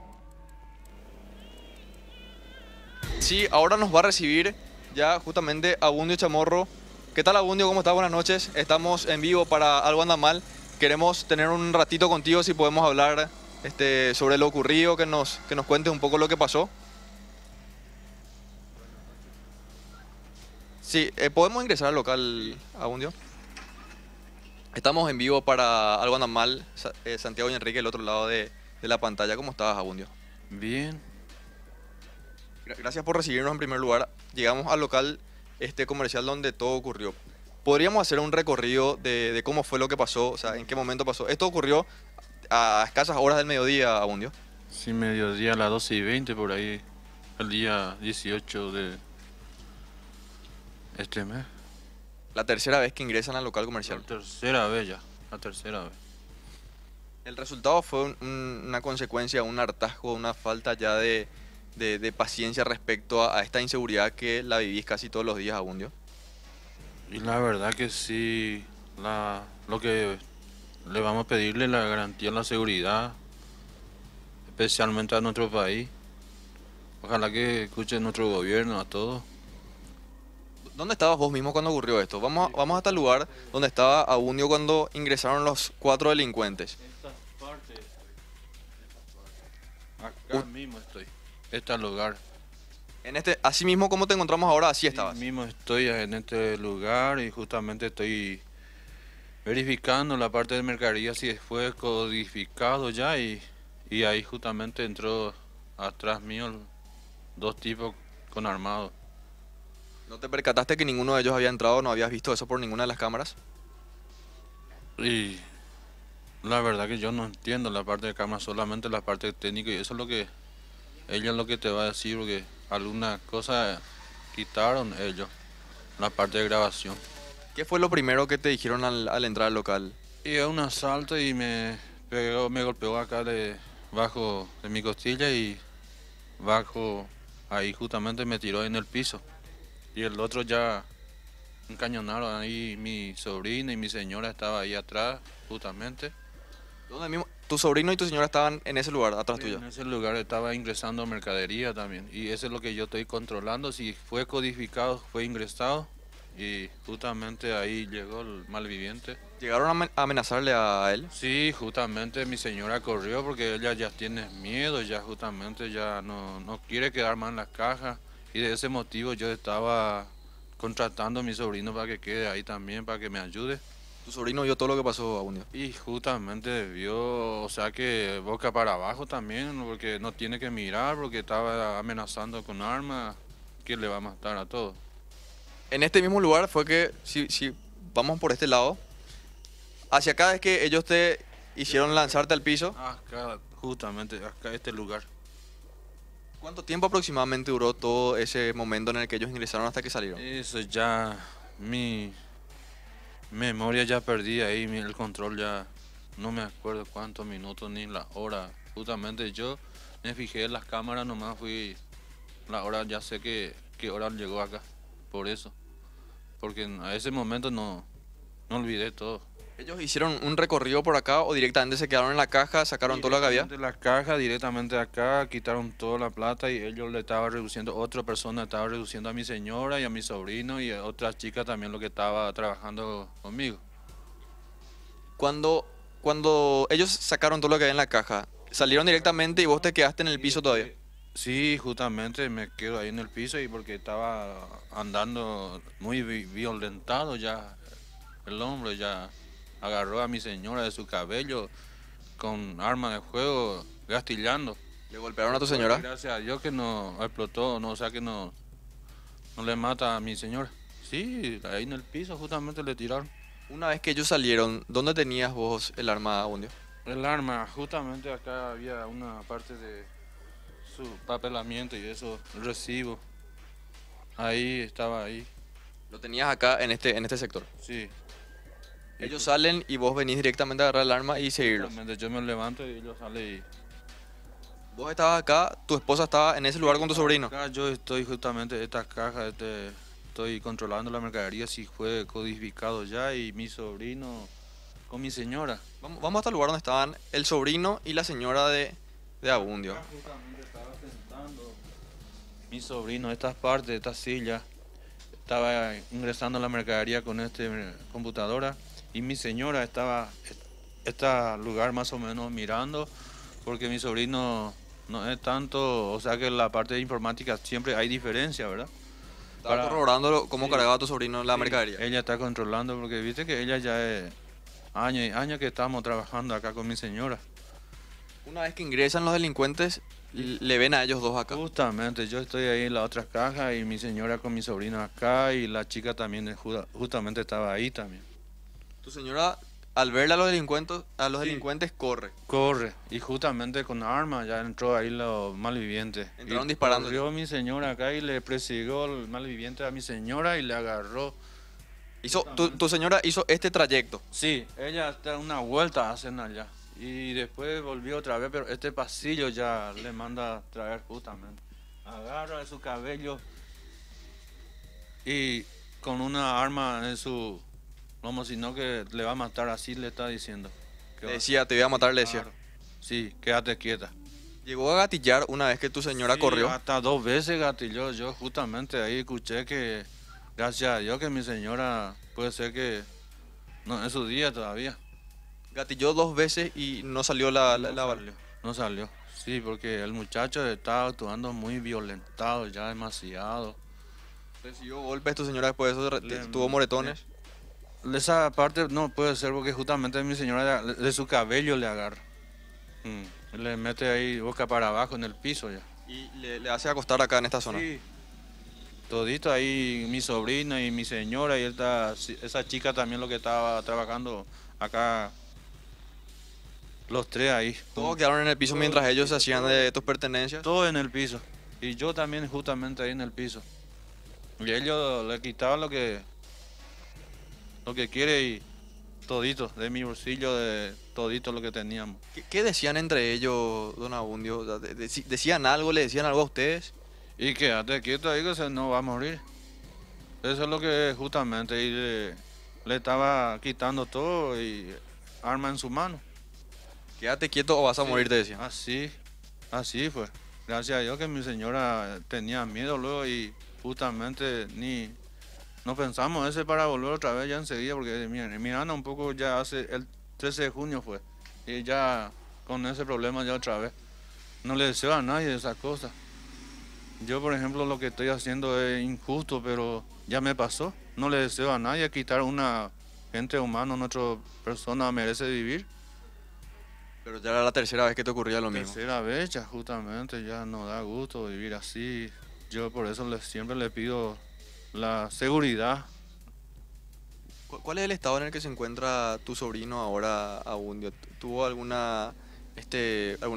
Sí, ahora nos va a recibir ya justamente Abundio Chamorro. ¿Qué tal, Abundio? ¿Cómo estás? Buenas noches. Estamos en vivo para Algo Anda Mal. Queremos tener un ratito contigo, si podemos hablar sobre lo ocurrido, que nos cuentes un poco lo que pasó. Sí, ¿podemos ingresar al local, Abundio? Estamos en vivo para Algo Anda Mal, Santiago y Enrique, el otro lado de la pantalla. ¿Cómo estás, Abundio? Bien. Gracias por recibirnos en primer lugar. Llegamos al local comercial donde todo ocurrió. ¿Podríamos hacer un recorrido de cómo fue lo que pasó? O sea, ¿en qué momento pasó? Esto ocurrió a escasas horas del mediodía, Abundio. Sí, mediodía a las 12:20 por ahí, el día 18 de este mes. La tercera vez que ingresan al local La comercial. tercera vez ya, la tercera vez. El resultado fue una consecuencia, un hartazgo, una falta ya de paciencia respecto a esta inseguridad que la vivís casi todos los días, Abundio. Y la verdad que sí, lo que le vamos a pedirle la garantía de la seguridad, especialmente a nuestro país. Ojalá que escuche nuestro gobierno, a todos. ¿Dónde estabas vos mismo cuando ocurrió esto? Vamos hasta el lugar donde estaba Abundio cuando ingresaron los 4 delincuentes. Acá mismo estoy, este lugar. Así mismo como te encontramos ahora, así estabas. Mismo estoy en este lugar y justamente estoy verificando la parte de mercadería si fue codificado ya y ahí justamente entró atrás mío 2 tipos con armados. ¿No te percataste que ninguno de ellos había entrado? ¿No habías visto eso por ninguna de las cámaras? Y la verdad que yo no entiendo la parte de cámara, solamente la parte técnica y eso es lo que ella es lo que te va a decir porque alguna cosa quitaron ellos, la parte de grabación. ¿Qué fue lo primero que te dijeron al entrar al local? Y es un asalto y me golpeó acá bajo de mi costilla y bajo ahí justamente me tiró en el piso. Y el otro ya encañonaron ahí, mi sobrina y mi señora estaba ahí atrás justamente. ¿Dónde mismo? ¿Tu sobrino y tu señora estaban en ese lugar, atrás tuyo? En ese lugar estaba ingresando mercadería también y eso es lo que yo estoy controlando, si fue codificado, fue ingresado y justamente ahí llegó el malviviente. ¿Llegaron a amenazarle a él? Sí, justamente mi señora corrió porque ella ya tiene miedo, ya justamente ya no quiere quedar más en la caja y de ese motivo yo estaba contratando a mi sobrino para que quede ahí también, para que me ayude. ¿Tu sobrino vio todo lo que pasó, Abundio? Y justamente vio, o sea que boca para abajo también, porque no tiene que mirar, porque estaba amenazando con armas, que le va a matar a todos. En este mismo lugar fue que, si vamos por este lado, hacia acá es que ellos te hicieron lanzarte al piso. Acá, justamente, acá este lugar. ¿Cuánto tiempo aproximadamente duró todo ese momento en el que ellos ingresaron hasta que salieron? Eso ya, mi memoria ya perdí ahí, el control ya, no me acuerdo cuántos minutos ni la hora. Justamente yo me fijé en las cámaras, nomás fui, la hora ya sé qué hora llegó acá, por eso. Porque a ese momento no olvidé todo. ¿Ellos hicieron un recorrido por acá o directamente se quedaron en la caja, sacaron todo lo que había? De la caja directamente acá, quitaron toda la plata y ellos le estaban reduciendo, otra persona estaba reduciendo a mi señora y a mi sobrino y a otra chica también lo que estaba trabajando conmigo. Cuando ellos sacaron todo lo que había en la caja, salieron directamente y vos te quedaste en el piso todavía. Sí, justamente me quedo ahí en el piso y porque estaba andando muy violentado ya, el hombre ya agarró a mi señora de su cabello con arma de fuego, gastillando. ¿Le golpearon a tu señora? Gracias a Dios que no explotó, no, o sea que no le mata a mi señora. Sí, ahí en el piso justamente le tiraron. Una vez que ellos salieron, ¿dónde tenías vos el arma, Abundio? El arma, justamente acá había una parte de su papelamiento y eso, el recibo. Ahí estaba ahí. Lo tenías acá en este sector. Sí. Ellos salen y vos venís directamente a agarrar el arma y seguirlos. Justamente yo me levanto y ellos salen y... Vos estabas acá, tu esposa estaba en ese lugar con tu sobrino. Acá yo estoy justamente en esta caja, estoy controlando la mercadería si fue codificado ya y mi sobrino con mi señora. Vamos hasta el lugar donde estaban el sobrino y la señora de Abundio. Acá justamente estaba sentando mi sobrino, estas partes, esta silla, estaba ingresando la mercadería con esta computadora y mi señora estaba este lugar más o menos mirando porque mi sobrino no es tanto, o sea que en la parte de informática siempre hay diferencia, ¿verdad? Estaba corroborando cómo Sí. cargaba tu sobrino la Sí, mercadería. Ella está controlando porque viste que ella ya es años y años que estamos trabajando acá con mi señora. Una vez que ingresan los delincuentes, le ven a ellos dos acá. Justamente, yo estoy ahí en la otra caja y mi señora con mi sobrino acá y la chica también justamente estaba ahí también. Tu señora Al verle a los Sí. delincuentes corre. Corre, y justamente con arma ya entró ahí los malvivientes. Entraron Y disparando. corrió mi señora acá y le persiguió el malviviente a mi señora y le agarró. Tu señora hizo este trayecto. Sí, ella hasta una vuelta hacen allá. Y después volvió otra vez, pero este pasillo ya le manda a traer justamente. Agarra de su cabello y con una arma en su lomo, sino que le va a matar, así le está diciendo. Que Le va- decía, te voy a matar, le decía. Claro. Sí, quédate quieta. Llegó a gatillar una vez que tu señora Sí, corrió. hasta 2 veces gatilló. Yo justamente ahí escuché que, gracias a Dios, que mi señora puede ser que no, en su día todavía. Gatilló 2 veces y no salió la No bala. salió, no salió. Sí, porque el muchacho estaba actuando muy violentado, ya demasiado. Recibió golpes tu señora después de eso, Le- tuvo moretones. Esa parte no puede ser porque justamente mi señora de su cabello le agarra. Le mete ahí boca para abajo en el piso ya. Y le hace acostar acá en esta zona. Sí. Todito ahí mi sobrina y mi señora y esa chica también lo que estaba trabajando acá. Los tres ahí. Todos quedaron en el piso mientras ellos se hacían de tus pertenencias. Todo en el piso. Y yo también justamente ahí en el piso. Y ellos le quitaban lo que quiere y todito, de mi bolsillo, de todito lo que teníamos. ¿Qué decían entre ellos, don Abundio? O sea, ¿decían algo, le decían algo a ustedes? Y quédate quieto ahí que se no va a morir. Eso es lo que justamente y le estaba quitando todo y arma en su mano. Quédate quieto o vas a Sí, morir, te decían. así fue. Gracias a Dios que mi señora tenía miedo luego y justamente no pensamos ese para volver otra vez ya enseguida porque mi hermana un poco ya hace el 13 de junio fue y ya con ese problema ya otra vez. No le deseo a nadie esas cosas. Yo por ejemplo lo que estoy haciendo es injusto pero ya me pasó. No le deseo a nadie quitar una gente humana, nuestra persona merece vivir. Pero ya era la tercera vez que te ocurría lo mismo. Tercera vez ya justamente ya no da gusto vivir así. Yo por eso siempre le pido la seguridad. ¿Cuál es el estado en el que se encuentra tu sobrino ahora, Abundio? ¿Tuvo alguna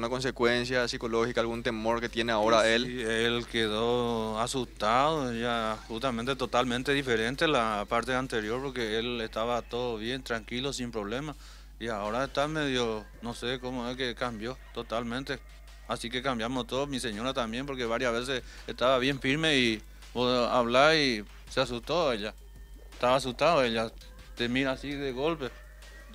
consecuencia psicológica, algún temor que tiene ahora él? Sí, él quedó asustado, ya justamente totalmente diferente la parte anterior porque él estaba todo bien, tranquilo, sin problema. Y ahora está medio, no sé cómo es que cambió totalmente. Así que cambiamos todo, mi señora también, porque varias veces estaba bien firme y hablar y se asustó ella. Estaba asustado ella, te mira así de golpe.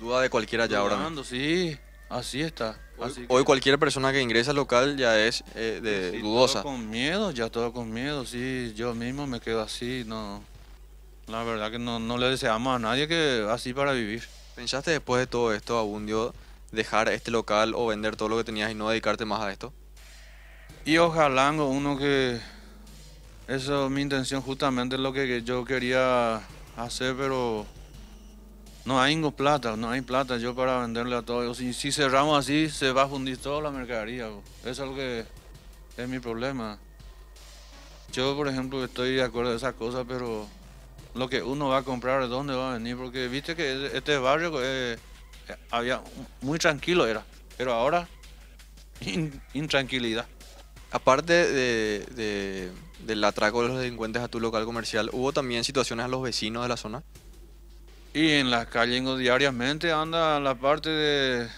Duda de cualquiera ya ahora mismo. Dudando, sí, así está. Así que- Hoy cualquier persona que ingresa al local ya es sí, dudosa. todo con miedo, ya todo con miedo, sí, yo mismo me quedo así, no. La verdad que no le deseamos a nadie que así para vivir. ¿Pensaste después de todo esto, Abundio, dejar este local o vender todo lo que tenías y no dedicarte más a esto? Y ojalá uno que eso es mi intención justamente es lo que yo quería hacer, pero no hay plata, no hay plata yo para venderle a todos. Si cerramos así se va a fundir toda la mercadería. Eso es lo que es mi problema. Yo por ejemplo estoy de acuerdo de esas cosas, pero lo que uno va a comprar, ¿de dónde va a venir? Porque viste que este barrio había muy tranquilo era, pero ahora intranquilidad. Aparte del atraco de los delincuentes a tu local comercial, ¿hubo también situaciones a los vecinos de la zona? Y en las calles diariamente anda la parte de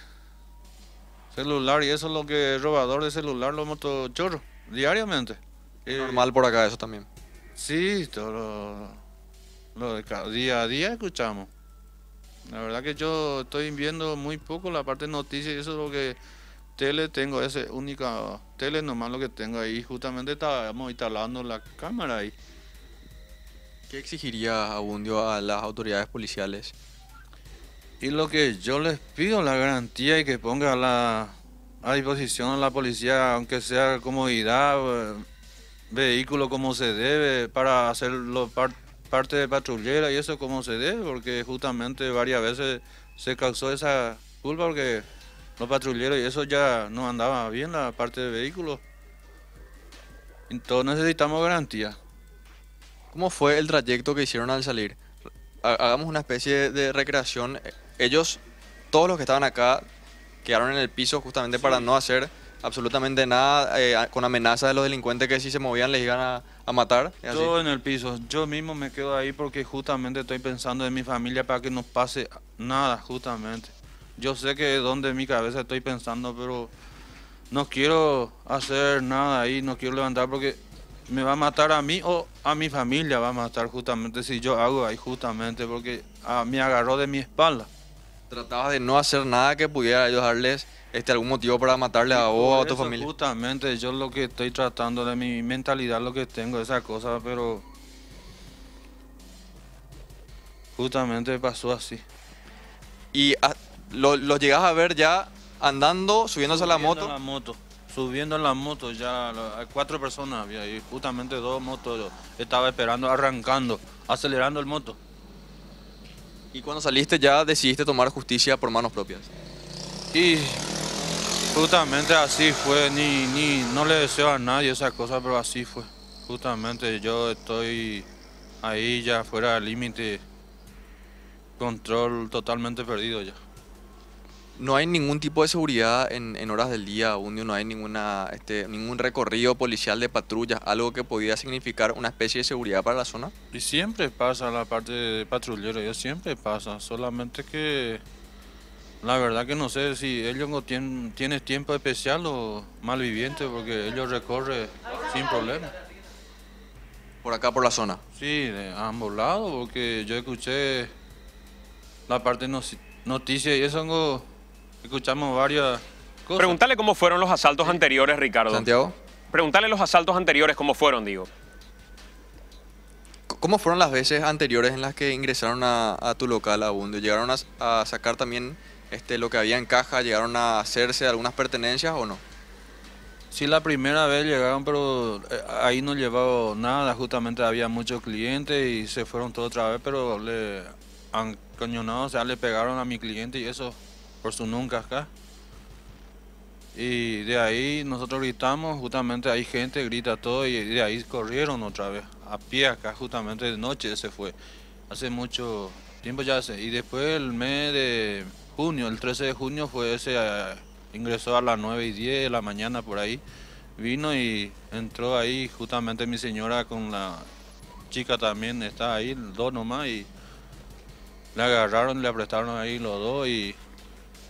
celular y eso es lo que es robador de celular, los motochorros, diariamente. Es normal por acá eso también. Sí, todo lo de día a día escuchamos. La verdad que yo estoy viendo muy poco la parte de noticias y eso es lo que tele tengo, ese única tele nomás lo que tengo ahí. Justamente estábamos instalando la cámara ahí. ¿Qué exigiría, Abundio, a las autoridades policiales? Y lo que yo les pido, la garantía y que ponga a disposición a la policía, aunque sea comodidad, vehículo como se debe, para hacerlo parte de patrullera y eso como se debe, porque justamente varias veces se causó esa culpa porque los patrulleros y eso ya no andaba bien la parte de vehículos. Entonces necesitamos garantía. ¿Cómo fue el trayecto que hicieron al salir? Hagamos una especie de recreación. Ellos todos los que estaban acá quedaron en el piso justamente para no hacer absolutamente nada, con amenaza de los delincuentes que si se movían les iban a matar. ¿Es así? Todo en el piso. Yo mismo me quedo ahí porque justamente estoy pensando en mi familia para que no pase nada, justamente. Yo sé que es donde en mi cabeza estoy pensando, pero no quiero hacer nada ahí, no quiero levantar porque me va a matar a mí o a mi familia va a matar justamente si yo hago ahí justamente porque me agarró de mi espalda. Tratabas de no hacer nada que pudiera ellos darles algún motivo para matarle a vos o a tu Eso familia. justamente yo lo que estoy tratando de mi mentalidad, lo que tengo, esa cosa, pero justamente pasó así. Y los llegás a ver ya andando, subiéndose a la moto. Subiendo en la moto, ya hay 4 personas había y justamente 2 motos estaba esperando, arrancando, acelerando el moto. Y cuando saliste ya decidiste tomar justicia por manos propias. Y justamente así fue, no le deseo a nadie esa cosa, pero así fue. Justamente yo estoy ahí ya fuera del límite, control totalmente perdido ya. No hay ningún tipo de seguridad en horas del día, Abundio, no hay ningún recorrido policial de patrullas, algo que podría significar una especie de seguridad para la zona. Y siempre pasa la parte de patrullero, ya siempre pasa, solamente que la verdad que no sé si ellos no tienen tiempo especial o malviviente, porque ellos recorren sin problema. Por acá, por la zona. Sí, de ambos lados, porque yo escuché la parte noticias y eso escuchamos varias cosas. Pregúntale cómo fueron los asaltos anteriores, Ricardo. Santiago, Pregúntale los asaltos anteriores cómo fueron, digo. ¿cómo fueron las veces anteriores en las que ingresaron a tu local, Abundio? ¿Llegaron a sacar también lo que había en caja? ¿Llegaron a hacerse algunas pertenencias o no? Sí, la primera vez llegaron, pero ahí no llevaba nada, justamente había muchos clientes y se fueron todos otra vez, pero le han cañonado, o sea, le pegaron a mi cliente y eso por su nunca acá. Y de ahí nosotros gritamos, justamente hay gente, grita todo y de ahí corrieron otra vez, a pie acá, justamente de noche se fue. Hace mucho tiempo ya y después el mes de junio, el 13 de junio fue ese, ingresó a las 9:10 de la mañana por ahí, vino y entró ahí justamente mi señora con la chica también, está ahí, 2 nomás y le agarraron, le apretaron ahí los 2 y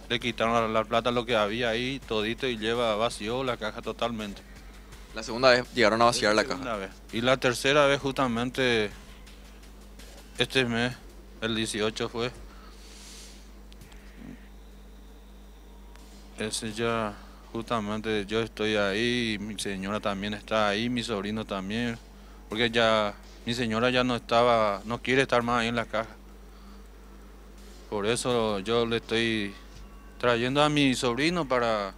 le quitaron la plata, lo que había ahí, todito y vació la caja totalmente. La segunda vez llegaron a vaciar la Segunda caja. vez. Y la tercera vez justamente este mes, el 18 fue. Ese ya, justamente yo estoy ahí, mi señora también está ahí, mi sobrino también, porque ya mi señora ya no quiere estar más ahí en la caja. Por eso yo le estoy trayendo a mi sobrino para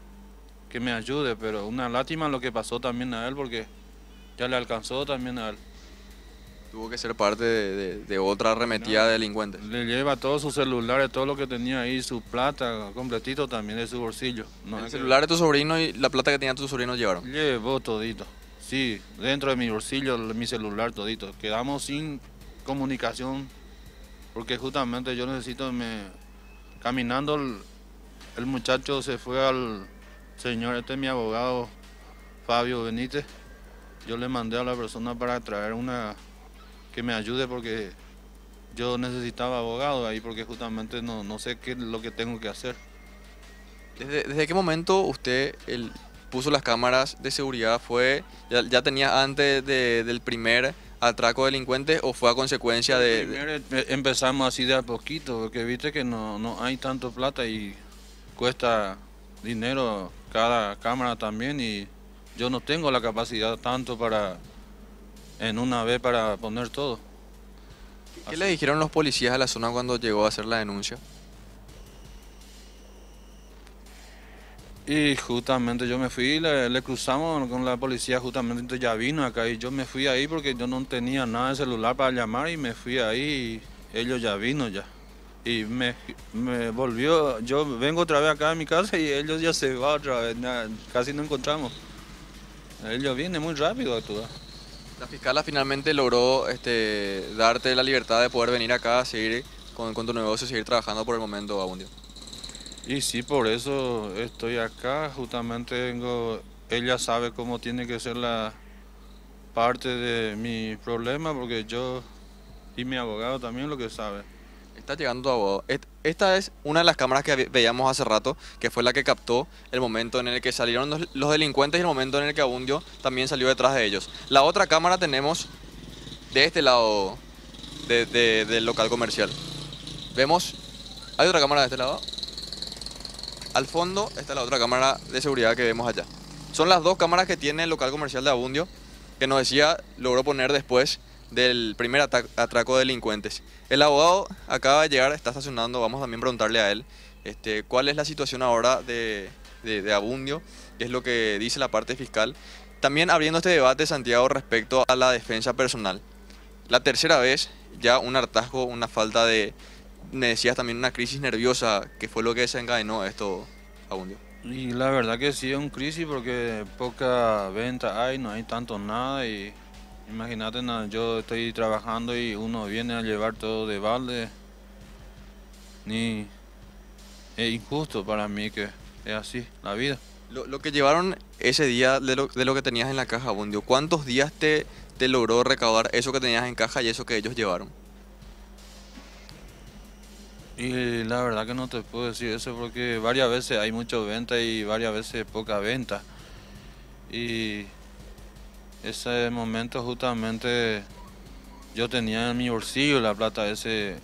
que me ayude, pero una lástima lo que pasó también a él, porque ya le alcanzó también a él. Tuvo que ser parte de otra arremetida de delincuentes. Le lleva todos sus celulares, todo lo que tenía ahí, su plata, completito también de su bolsillo. No, El celular de tu sobrino y la plata que tenía tu sobrino llevaron. Llevó todito. Sí, dentro de mi bolsillo, mi celular todito. Quedamos sin comunicación, porque justamente yo necesito, caminando, el muchacho se fue al señor, este es mi abogado, Fabio Benítez. Yo le mandé a la persona para traer que me ayude porque yo necesitaba abogado ahí porque justamente no sé qué es lo que tengo que hacer. ¿Desde qué momento usted puso las cámaras de seguridad? ¿Ya tenía antes del primer atraco delincuente o fue a consecuencia Primero empezamos así de a poquito, porque viste que no hay tanto plata y cuesta dinero cada cámara también y yo no tengo la capacidad tanto en una vez para poner todo. ¿Qué le dijeron los policías a la zona cuando llegó a hacer la denuncia? Y justamente yo me fui, le cruzamos con la policía, justamente entonces ya vino acá y yo me fui ahí porque yo no tenía nada de celular para llamar y me fui ahí y ellos ya vino ya. Y me volvió, yo vengo otra vez acá a mi casa y ellos ya se van otra vez, casi no encontramos. Ellos vienen muy rápido a actuar. La fiscala finalmente logró darte la libertad de poder venir acá a seguir con tu negocio, seguir trabajando por el momento, Abundio. Y sí, por eso estoy acá, justamente ella sabe cómo tiene que ser la parte de mi problema, porque yo y mi abogado también lo que sabe. Está llegando tu abogado. Esta es una de las cámaras que veíamos hace rato, que fue la que captó el momento en el que salieron los delincuentes y el momento en el que Abundio también salió detrás de ellos. La otra cámara tenemos de este lado del local comercial. Vemos, hay otra cámara de este lado. Al fondo está la otra cámara de seguridad que vemos allá. Son las dos cámaras que tiene el local comercial de Abundio, que nos decía logró poner después del primer atraco de delincuentes. El abogado acaba de llegar, está estacionando, vamos también a preguntarle a él cuál es la situación ahora de Abundio, qué es lo que dice la parte fiscal. También abriendo este debate, Santiago, respecto a la defensa personal. La tercera vez, ya un hartazgo, una falta de, me decías también una crisis nerviosa, que fue lo que desencadenó esto, Abundio. Y la verdad que sí es un crisis porque poca venta hay, no hay tanto nada y imagínate, yo estoy trabajando y uno viene a llevar todo de balde. Es injusto para mí que es así la vida. Lo que llevaron ese día de lo que tenías en la caja, Abundio, ¿cuántos días te logró recaudar eso que tenías en caja y eso que ellos llevaron? Y la verdad que no te puedo decir eso porque varias veces hay mucha venta y varias veces poca venta. Y ese momento justamente yo tenía en mi bolsillo la plata ese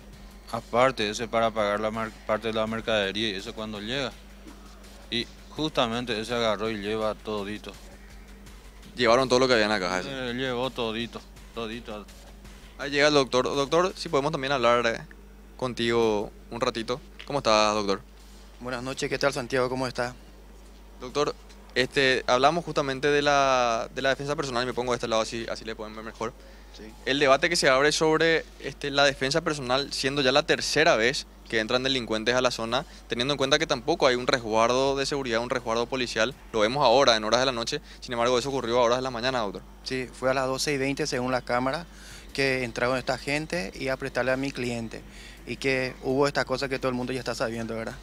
aparte, ese para pagar la parte de la mercadería y eso cuando llega. Y justamente ese agarró y lleva todito. Llevaron todo lo que había en la caja. Llevó todito. Ahí llega el doctor. Doctor, si podemos también hablar contigo un ratito. ¿Cómo estás, doctor? Buenas noches, ¿qué tal, Santiago? ¿Cómo está? Doctor, hablamos justamente de la defensa personal, y me pongo de este lado así le pueden ver mejor. Sí. El debate que se abre sobre la defensa personal, siendo ya la tercera vez que entran delincuentes a la zona, teniendo en cuenta que tampoco hay un resguardo de seguridad, un resguardo policial. Lo vemos ahora, en horas de la noche, sin embargo eso ocurrió a horas de la mañana, doctor. Sí, fue a las 12:20 según la cámara que entraron esta gente y a prestarle a mi cliente. Y que hubo esta cosa que todo el mundo ya está sabiendo, ¿verdad?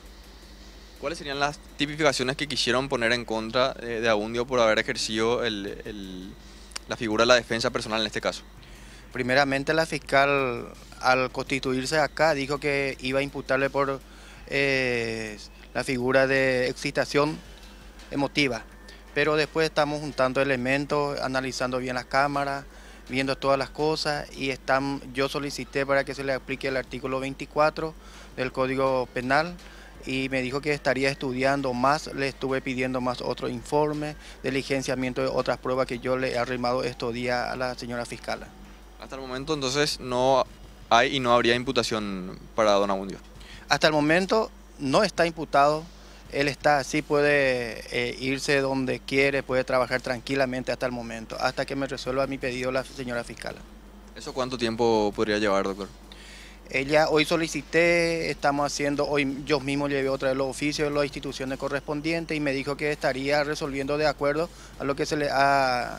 ¿Cuáles serían las tipificaciones que quisieron poner en contra de Abundio por haber ejercido la figura de la defensa personal en este caso? Primeramente la fiscal al constituirse acá dijo que iba a imputarle por la figura de excitación emotiva. Pero después estamos juntando elementos, analizando bien las cámaras, viendo todas las cosas y yo solicité para que se le aplique el artículo 24 del Código Penal y me dijo que estaría estudiando más, le estuve pidiendo más otro informe, diligenciamiento de otras pruebas que yo le he arrimado estos días a la señora fiscal. Hasta el momento entonces no hay y no habría imputación para don Abundio. Hasta el momento no está imputado, él está así, puede irse donde quiere, puede trabajar tranquilamente hasta el momento, hasta que me resuelva mi pedido la señora fiscal. ¿Eso cuánto tiempo podría llevar, doctor? Hoy solicité, hoy yo mismo llevé otra vez los oficios de las instituciones correspondientes y me dijo que estaría resolviendo de acuerdo a lo que se le ha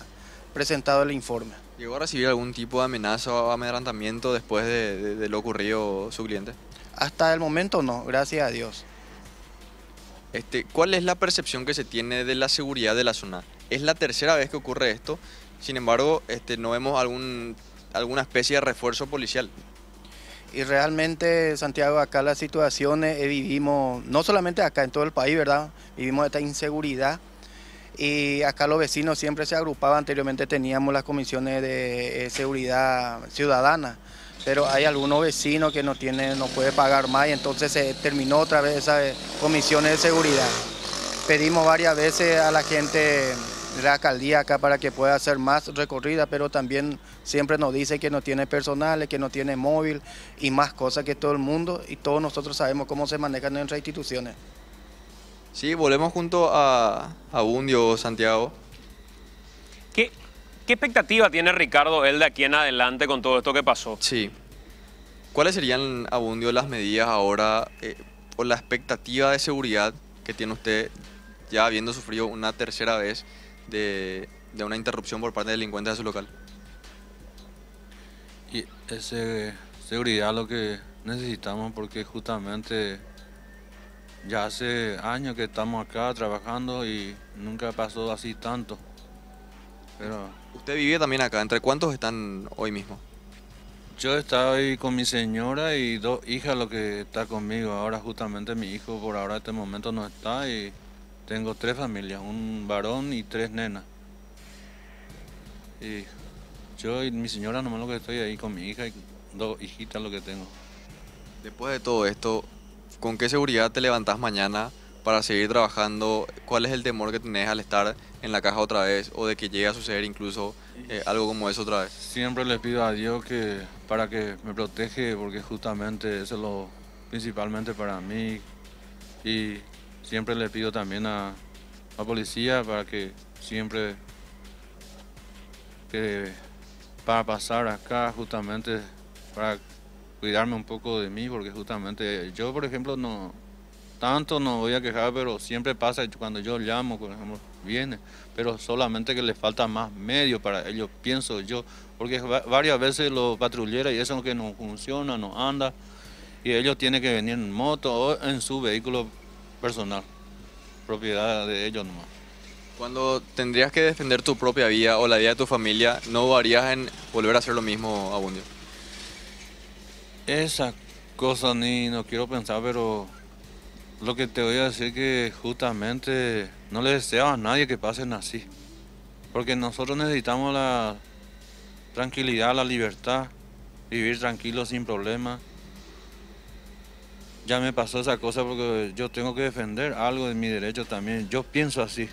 presentado el informe. ¿Llegó a recibir algún tipo de amenaza o amedrentamiento después de lo ocurrido su cliente? Hasta el momento no, gracias a Dios. ¿Cuál es la percepción que se tiene de la seguridad de la zona? Es la tercera vez que ocurre esto, sin embargo, no vemos alguna especie de refuerzo policial. Y realmente, Santiago, acá las situaciones vivimos, no solamente acá, en todo el país, ¿verdad? Vivimos esta inseguridad y acá los vecinos siempre se agrupaban, anteriormente teníamos las comisiones de seguridad ciudadana, pero hay algunos vecinos que no pueden pagar más y entonces se terminó otra vez esas comisiones de seguridad. Pedimos varias veces a la gente de la alcaldía acá para que pueda hacer más recorrida, pero también siempre nos dice que no tiene personal, que no tiene móvil y más cosas que todo el mundo y todos nosotros sabemos cómo se manejan nuestras instituciones. Sí, volvemos junto a Abundio, Santiago. ¿Qué expectativa tiene Ricardo él de aquí en adelante con todo esto que pasó? Sí. ¿Cuáles serían, Abundio, las medidas ahora o la expectativa de seguridad que tiene usted ya habiendo sufrido una tercera vez de una interrupción por parte de delincuentes de su local? Y esa seguridad lo que necesitamos porque justamente ya hace años que estamos acá trabajando y nunca pasó así tanto. Pero ¿Usted vive también acá? ¿Entre cuántos están hoy mismo? yo estaba ahí con mi señora y 2 hijas lo que está conmigo. Ahora justamente mi hijo por ahora en este momento no está y tengo 3 familias, un varón y 3 nenas. Y yo y mi señora nomás lo que estoy ahí con mi hija y 2 hijitas lo que tengo. Después de todo esto, ¿con qué seguridad te levantás mañana para seguir trabajando? ¿Cuál es el temor que tenés al estar en la caja otra vez o de que llegue a suceder incluso algo como eso otra vez? Siempre le pido a Dios para que me proteja, porque justamente eso es lo principalmente para mí. Y siempre le pido también a la policía para que siempre para pasar acá justamente para cuidarme un poco de mí, porque justamente yo, por ejemplo, no voy a quejar, pero siempre pasa cuando yo llamo, por ejemplo, viene, pero solamente que le falta más medios para ellos, pienso yo, porque varias veces los patrulleros y eso es lo que no funciona, no anda, y ellos tienen que venir en moto o en su vehículo personal, propiedad de ellos nomás. Cuando tendrías que defender tu propia vida o la vida de tu familia, ¿no dudarías en volver a hacer lo mismo, Abundio? Esa cosa ni no quiero pensar, pero lo que te voy a decir que justamente no le deseo a nadie que pasen así. Porque nosotros necesitamos la tranquilidad, la libertad, vivir tranquilo sin problemas. Ya me pasó esa cosa porque yo tengo que defender algo de mi derecho también. Yo pienso así.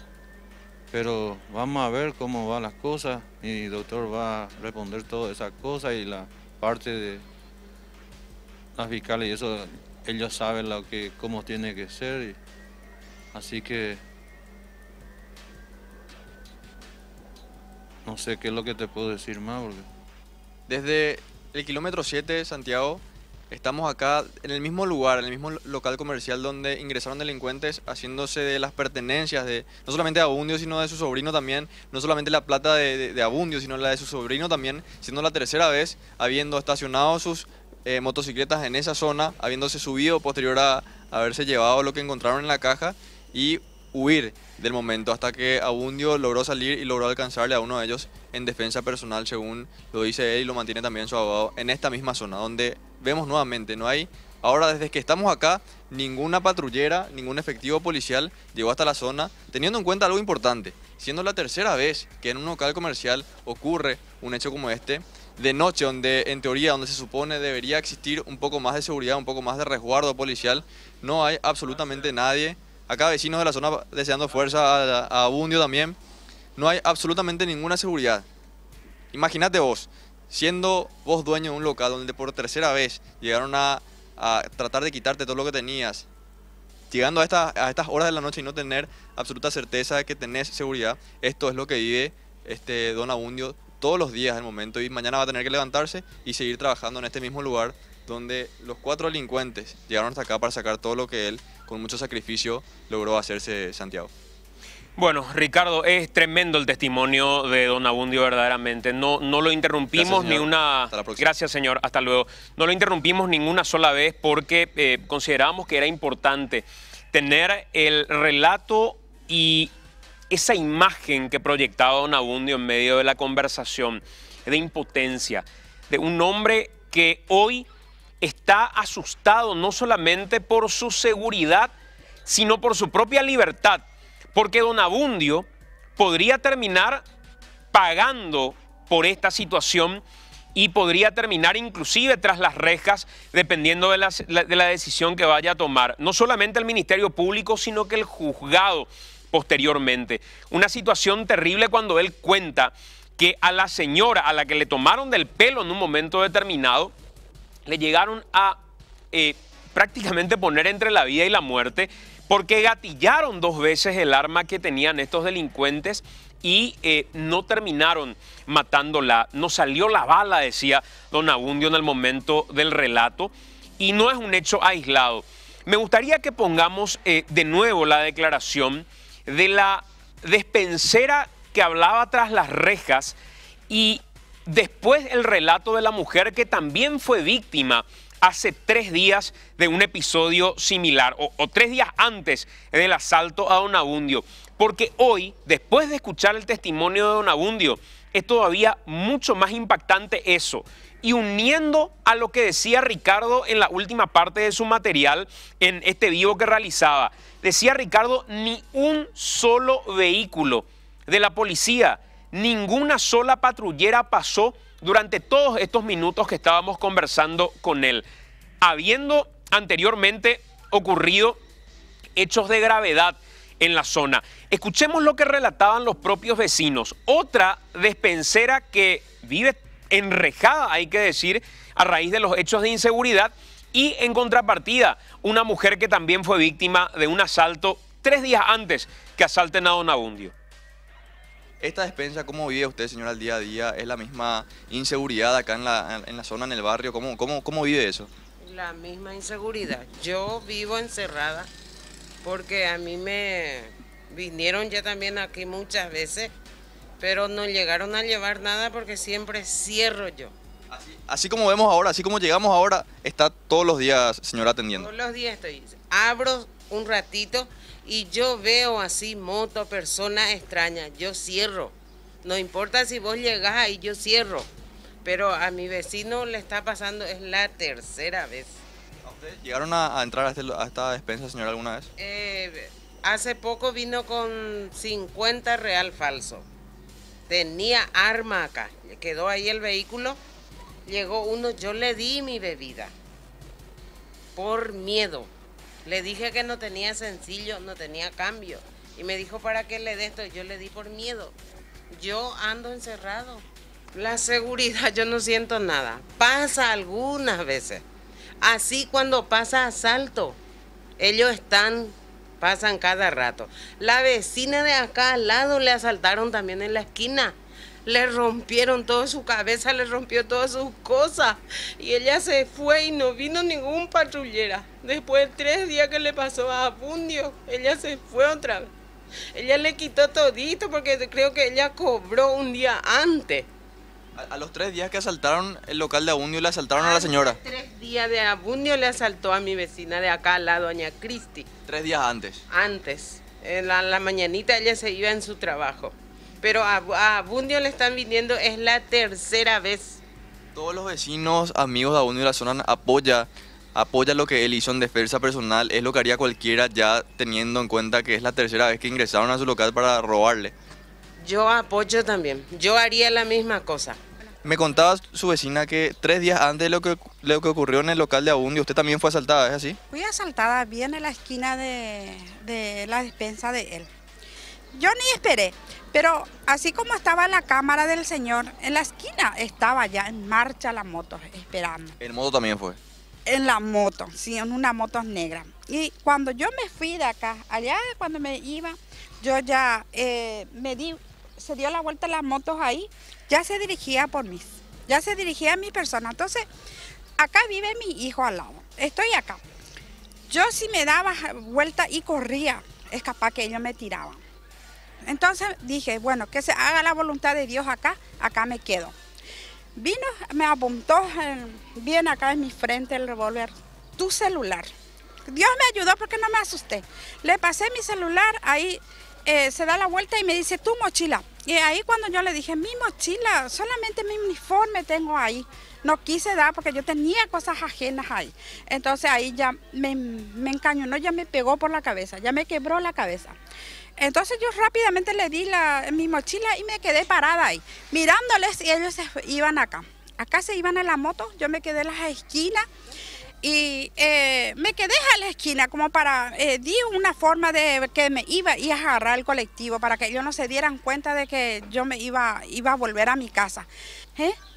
Pero vamos a ver cómo van las cosas. Mi doctor va a responder todas esas cosas y la parte de las fiscales y eso, ellos saben cómo tiene que ser. Así que no sé qué es lo que te puedo decir más. Porque Desde el kilómetro 7, Santiago, estamos acá en el mismo lugar, en el mismo local comercial donde ingresaron delincuentes haciéndose de las pertenencias de no solamente de Abundio, sino de su sobrino también, no solamente la plata de Abundio, sino la de su sobrino también, siendo la tercera vez, habiendo estacionado sus motocicletas en esa zona, habiéndose subido posterior a haberse llevado lo que encontraron en la caja y huir del momento hasta que Abundio logró salir y logró alcanzarle a uno de ellos en defensa personal, según lo dice él y lo mantiene también su abogado, en esta misma zona, donde vemos nuevamente, no hay, ahora desde que estamos acá, ninguna patrullera, ningún efectivo policial llegó hasta la zona, teniendo en cuenta algo importante, siendo la tercera vez que en un local comercial ocurre un hecho como este, de noche, donde en teoría, donde se supone debería existir un poco más de seguridad, un poco más de resguardo policial, no hay absolutamente nadie. Acá vecinos de la zona deseando fuerza a Abundio también, no hay absolutamente ninguna seguridad. Imagínate vos, siendo vos dueño de un local donde por tercera vez llegaron a tratar de quitarte todo lo que tenías, llegando a estas horas de la noche y no tener absoluta certeza de que tenés seguridad, esto es lo que vive don Abundio todos los días al momento, y mañana va a tener que levantarse y seguir trabajando en este mismo lugar donde los 4 delincuentes llegaron hasta acá para sacar todo lo que él, con mucho sacrificio, logró hacerse, Santiago. Bueno, Ricardo, es tremendo el testimonio de don Abundio verdaderamente. No lo interrumpimos ni una... Hasta la próxima. Gracias, señor. Hasta luego. No lo interrumpimos ninguna sola vez porque considerábamos que era importante tener el relato y esa imagen que proyectaba don Abundio en medio de la conversación de impotencia, de un hombre que hoy está asustado no solamente por su seguridad, sino por su propia libertad. Porque don Abundio podría terminar pagando por esta situación y podría terminar inclusive tras las rejas dependiendo de la decisión que vaya a tomar. No solamente el Ministerio Público, sino que el juzgado posteriormente. Una situación terrible cuando él cuenta que a la señora a la que le tomaron del pelo en un momento determinado, le llegaron a prácticamente poner entre la vida y la muerte, porque gatillaron 2 veces el arma que tenían estos delincuentes y no terminaron matándola. No salió la bala, decía don Abundio en el momento del relato, y no es un hecho aislado. Me gustaría que pongamos de nuevo la declaración de la despensera que hablaba tras las rejas y después el relato de la mujer que también fue víctima hace 3 días de un episodio similar o 3 días antes del asalto a Don Abundio. Porque hoy, después de escuchar el testimonio de Don Abundio, es todavía mucho más impactante eso. Y uniendo a lo que decía Ricardo en la última parte de su material, en este vivo que realizaba, decía Ricardo, ni un solo vehículo de la policía, ninguna sola patrullera pasó durante todos estos minutos que estábamos conversando con él, habiendo anteriormente ocurrido hechos de gravedad en la zona. Escuchemos lo que relataban los propios vecinos. Otra despensera que vive enrejada, hay que decir, a raíz de los hechos de inseguridad, y en contrapartida, una mujer que también fue víctima de un asalto 3 días antes que asalten a Don Abundio. Esta despensa, ¿cómo vive usted, señora, al día a día? ¿Es la misma inseguridad acá en la zona, en el barrio? ¿Cómo vive eso? La misma inseguridad. Yo vivo encerrada porque a mí me vinieron ya también aquí muchas veces, pero no llegaron a llevar nada porque siempre cierro yo. Así como vemos ahora, así como llegamos ahora, está todos los días, señora, atendiendo. Todos los días estoy. Abro un ratito y yo veo así moto, personas extrañas, yo cierro. No importa si vos llegás ahí, yo cierro. Pero a mi vecino le está pasando, es la 3ª vez. ¿Llegaron a entrar a esta despensa, señora, alguna vez? Hace poco vino con 50 real falso. Tenía arma acá, quedó ahí el vehículo, llegó uno, yo le di mi bebida, por miedo. Le dije que no tenía sencillo, no tenía cambio, y me dijo, ¿para qué le dé esto? Yo le di por miedo. Yo ando encerrado. La seguridad, yo no siento nada. Pasa algunas veces. Así cuando pasa asalto, ellos pasan cada rato. La vecina de acá al lado le asaltaron también en la esquina. Le rompieron toda su cabeza, le rompió todas sus cosas. Y ella se fue y no vino ningún patrullera. Después de 3 días que le pasó a Abundio, ella se fue otra vez. Ella le quitó todito porque creo que ella cobró un día antes. A los 3 días que asaltaron el local de Abundio, le asaltaron a la señora. 3 días de Abundio le asaltó a mi vecina de acá al lado, doña Cristi. 3 días antes. Antes. En la mañanita ella se iba en su trabajo. Pero a Abundio le están viniendo, es la 3ª vez. Todos los vecinos, amigos de Abundio de la zona apoya lo que él hizo en defensa personal. Es lo que haría cualquiera, ya teniendo en cuenta que es la 3ª vez que ingresaron a su local para robarle. Yo apoyo también. Yo haría la misma cosa. Me contaba su vecina que 3 días antes de lo que ocurrió en el local de Abundio, usted también fue asaltada, ¿es así? Fui asaltada bien en la esquina de la despensa de él. Yo ni esperé, pero así como estaba la cámara del señor, en la esquina estaba ya en marcha la moto, esperando. ¿El moto también fue? En la moto, sí, en una moto negra. Y cuando yo me fui de acá, allá cuando me iba, yo ya se dio la vuelta las motos ahí, ya se dirigía por mí, ya se dirigía a mi persona. Entonces, acá vive mi hijo al lado, estoy acá. Yo si me daba vuelta y corría, es capaz que ellos me tiraban. Entonces dije, bueno, que se haga la voluntad de Dios acá me quedo. Vino, me apuntó bien acá en mi frente el revólver, tu celular. Dios me ayudó porque no me asusté. Le pasé mi celular, ahí se da la vuelta y me dice, tu mochila. Y ahí cuando yo le dije, mi mochila, solamente mi uniforme tengo ahí. No quise dar porque yo tenía cosas ajenas ahí. Entonces ahí ya me encañonó, ya me pegó por la cabeza, ya me quebró la cabeza. Entonces yo rápidamente le di mi mochila y me quedé parada ahí, mirándoles y ellos se iban acá. Acá se iban en la moto, yo me quedé en las esquinas y me quedé a la esquina como para, di una forma de que me iba a agarrar el colectivo para que ellos no se dieran cuenta de que yo me iba a volver a mi casa.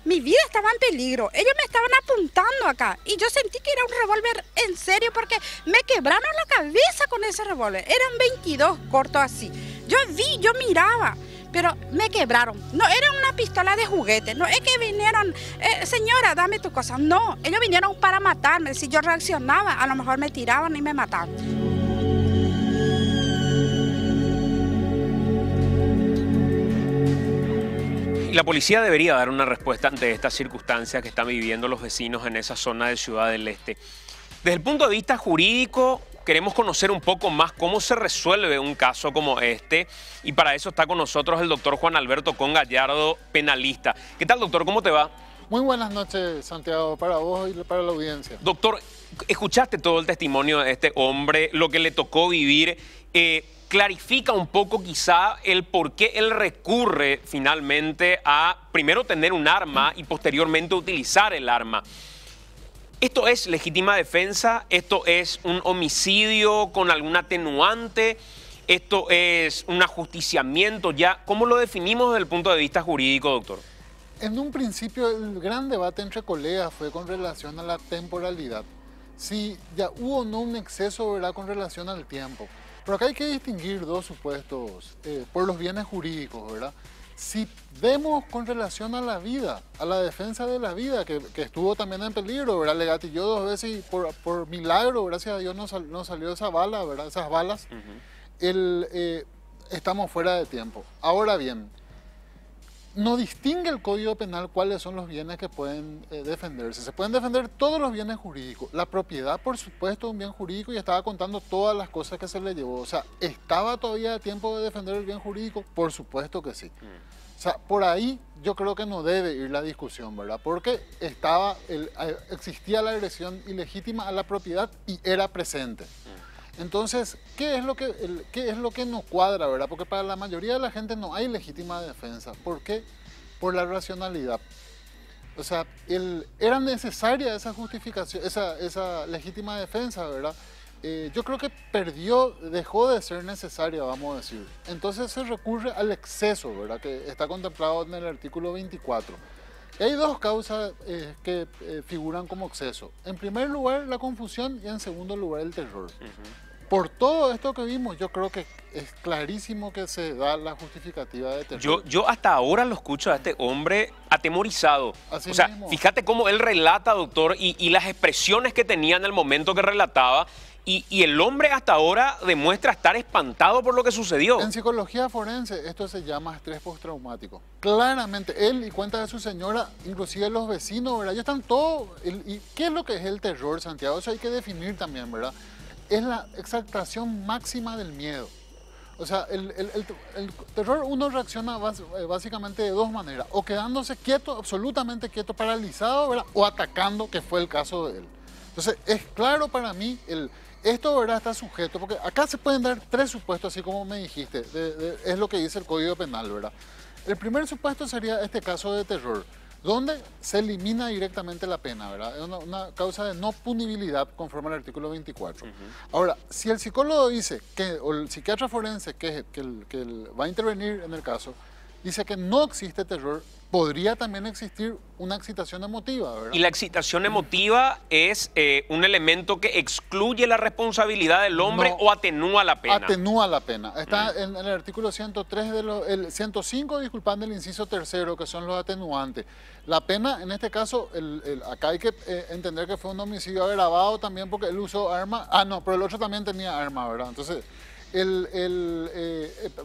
Mi vida estaba en peligro, ellos me estaban apuntando acá y yo sentí que era un revólver en serio porque me quebraron la cabeza con ese revólver, eran 22 cortos así, yo miraba, pero me quebraron, no era una pistola de juguete, no es que vinieron, señora dame tu cosa, no, ellos vinieron para matarme, si yo reaccionaba a lo mejor me tiraban y me mataban. Y la policía debería dar una respuesta ante estas circunstancias que están viviendo los vecinos en esa zona de Ciudad del Este. Desde el punto de vista jurídico, queremos conocer un poco más cómo se resuelve un caso como este, y para eso está con nosotros el doctor Juan Alberto Con Gallardo, penalista. ¿Qué tal, doctor? ¿Cómo te va? Muy buenas noches, Santiago, para vos y para la audiencia. Doctor, escuchaste todo el testimonio de este hombre, lo que le tocó vivir. Clarifica un poco quizá el por qué él recurre finalmente a primero tener un arma y posteriormente utilizar el arma. ¿Esto es legítima defensa? ¿Esto es un homicidio con algún atenuante? ¿Esto es un ajusticiamiento ya? ¿Cómo lo definimos desde el punto de vista jurídico, doctor? En un principio el gran debate entre colegas fue con relación a la temporalidad. Si ya hubo o no un exceso, ¿verdad?, con relación al tiempo. Pero acá hay que distinguir dos supuestos por los bienes jurídicos, ¿verdad? Si vemos con relación a la vida, a la defensa de la vida, que estuvo también en peligro, ¿verdad? Le gatilló 2 veces y por milagro, gracias a Dios, no salió esa bala, ¿verdad? Esas balas. Estamos fuera de tiempo. Ahora bien, no distingue el Código Penal cuáles son los bienes que pueden defenderse. Se pueden defender todos los bienes jurídicos. La propiedad, por supuesto, es un bien jurídico y estaba contando todas las cosas que se le llevó. O sea, ¿estaba todavía a tiempo de defender el bien jurídico? Por supuesto que sí. O sea, por ahí yo creo que no debe ir la discusión, ¿verdad? Porque existía la agresión ilegítima a la propiedad y era presente. Entonces, ¿qué es lo que no cuadra, verdad? Porque para la mayoría de la gente no hay legítima defensa. ¿Por qué? Por la racionalidad. O sea, era necesaria esa justificación, esa legítima defensa, ¿verdad? Yo creo que dejó de ser necesaria, vamos a decir. Entonces se recurre al exceso, ¿verdad?, que está contemplado en el artículo 24. Y hay dos causas que figuran como exceso. En primer lugar, la confusión, y en segundo lugar, el terror. Por todo esto que vimos, yo creo que es clarísimo que se da la justificativa de terror. Yo hasta ahora lo escucho a este hombre atemorizado. Así o sea, mismo. Fíjate cómo él relata, doctor, y las expresiones que tenía en el momento que relataba. Y el hombre hasta ahora demuestra estar espantado por lo que sucedió. En psicología forense esto se llama estrés postraumático. Claramente, él y cuenta de su señora, inclusive los vecinos, ¿verdad? Ya están todos... ¿Y qué es lo que es el terror, Santiago? Eso hay que definir también, ¿verdad? Es la exaltación máxima del miedo. O sea, el terror uno reacciona básicamente de dos maneras. O quedándose quieto, absolutamente quieto, paralizado, ¿verdad? O atacando, que fue el caso de él. Entonces, es claro para mí, esto, ¿verdad?, está sujeto, porque acá se pueden dar 3 supuestos, así como me dijiste, es lo que dice el Código Penal, ¿verdad? El primer supuesto sería este caso de terror, donde se elimina directamente la pena, ¿verdad? Es una causa de no punibilidad conforme al artículo 24. Ahora, si el psicólogo dice, o el psiquiatra forense que va a intervenir en el caso, dice que no existe terror, podría también existir una excitación emotiva, ¿verdad? Y la excitación emotiva es un elemento que excluye la responsabilidad del hombre o atenúa la pena. Atenúa la pena. Está en el artículo 103 el 105, disculpando el inciso 3, que son los atenuantes. La pena, en este caso, acá hay que entender que fue un homicidio agravado también porque él usó arma. Ah, no, pero el otro también tenía arma, ¿verdad? Entonces,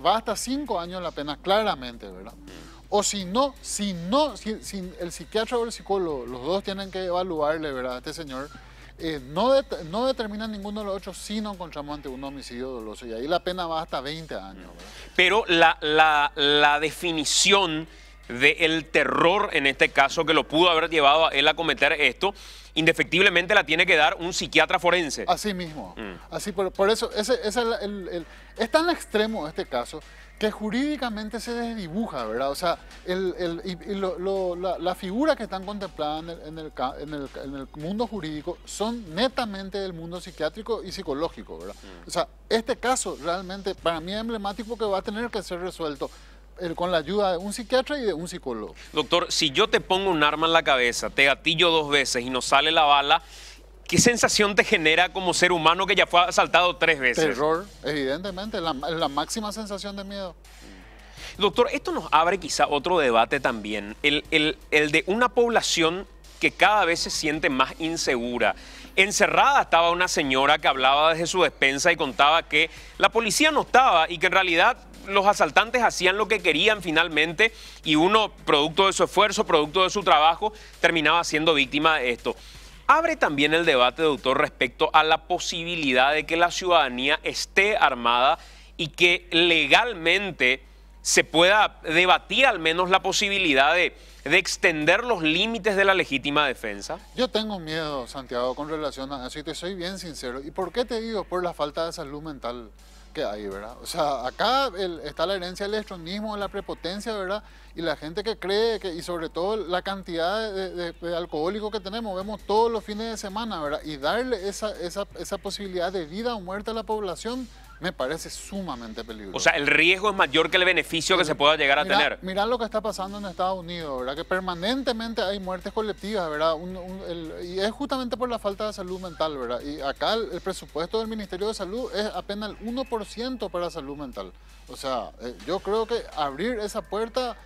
va hasta 5 años la pena, claramente, ¿verdad? O si el psiquiatra o el psicólogo, los dos tienen que evaluarle, ¿verdad?, a este señor, no determina ninguno de los otros si no encontramos ante un homicidio doloso, y ahí la pena va hasta 20 años, ¿verdad? Pero la definición del terror, en este caso, que lo pudo haber llevado a él a cometer esto, indefectiblemente la tiene que dar un psiquiatra forense. Así mismo. Así, por eso, es tan extremo este caso que jurídicamente se desdibuja, ¿verdad? O sea, la figura que están contempladas en el mundo jurídico son netamente del mundo psiquiátrico y psicológico, ¿verdad? O sea, este caso realmente para mí es emblemático, que va a tener que ser resuelto con la ayuda de un psiquiatra y de un psicólogo. Doctor, si yo te pongo un arma en la cabeza, te gatillo 2 veces y no sale la bala, ¿qué sensación te genera como ser humano que ya fue asaltado 3 veces? Terror, evidentemente, la máxima sensación de miedo. Doctor, esto nos abre quizá otro debate también, el de una población que cada vez se siente más insegura. Encerrada estaba una señora que hablaba desde su despensa y contaba que la policía no estaba y que en realidad los asaltantes hacían lo que querían finalmente y uno, producto de su esfuerzo, producto de su trabajo, terminaba siendo víctima de esto. Abre también el debate, doctor, respecto a la posibilidad de que la ciudadanía esté armada y que legalmente se pueda debatir al menos la posibilidad de extender los límites de la legítima defensa. Yo tengo miedo, Santiago, con relación a eso y te soy bien sincero. ¿Y por qué te digo? Por la falta de salud mental que hay, ¿verdad? O sea, acá está la herencia del extremismo, la prepotencia, ¿verdad? Y la gente que cree que, y sobre todo la cantidad de alcohólicos que tenemos, vemos todos los fines de semana, ¿verdad? Y darle esa posibilidad de vida o muerte a la población me parece sumamente peligroso. O sea, el riesgo es mayor que el beneficio que se pueda llegar a tener. Mirá lo que está pasando en Estados Unidos, ¿verdad? Que permanentemente hay muertes colectivas, ¿verdad? Y es justamente por la falta de salud mental, ¿verdad? Y acá el presupuesto del Ministerio de Salud es apenas el 1% para salud mental. O sea, yo creo que abrir esa puerta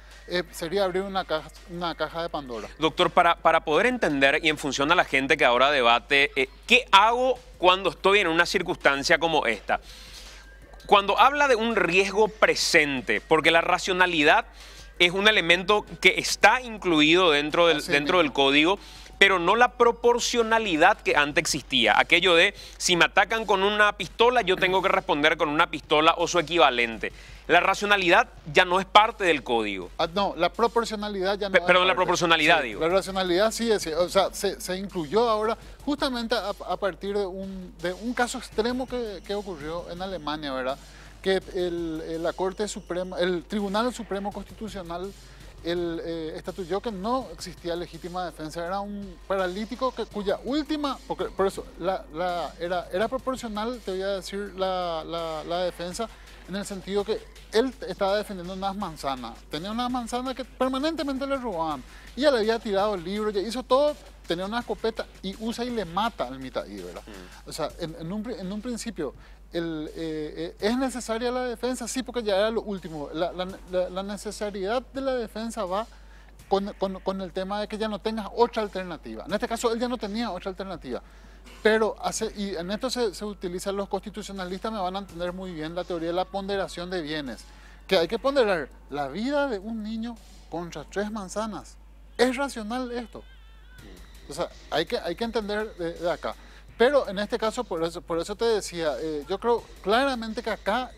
sería abrir una caja de Pandora. Doctor, para poder entender y en función a la gente que ahora debate, ¿qué hago cuando estoy en una circunstancia como esta? Cuando habla de un riesgo presente, porque la racionalidad es un elemento que está incluido dentro del código, pero no la proporcionalidad que antes existía. Aquello de, si me atacan con una pistola, yo tengo que responder con una pistola o su equivalente. La racionalidad ya no es parte del código. No, la proporcionalidad ya no. Perdón, la proporcionalidad, sí, digo. La racionalidad sí, o sea, se incluyó ahora justamente a partir de un caso extremo que ocurrió en Alemania, ¿verdad? Que la Corte Suprema, el Tribunal Supremo Constitucional, estatuyó que no existía legítima defensa, era un paralítico cuya última, por eso era proporcional, te voy a decir, la defensa, en el sentido que él estaba defendiendo unas manzanas, tenía unas manzanas que permanentemente le robaban, y ya le había tirado el libro, ya hizo todo, tenía una escopeta y usa y le mata al mitadí, ¿verdad? O sea, en un principio, ¿es necesaria la defensa? Sí, porque ya era lo último. La necesidad de la defensa va con el tema de que ya no tengas otra alternativa. En este caso, él ya no tenía otra alternativa. Pero y en esto se utilizan los constitucionalistas, me van a entender muy bien la teoría de la ponderación de bienes. Que hay que ponderar la vida de un niño contra 3 manzanas. ¿Es racional esto? O sea, hay que entender de acá. Pero en este caso, por eso te decía, yo creo claramente que acá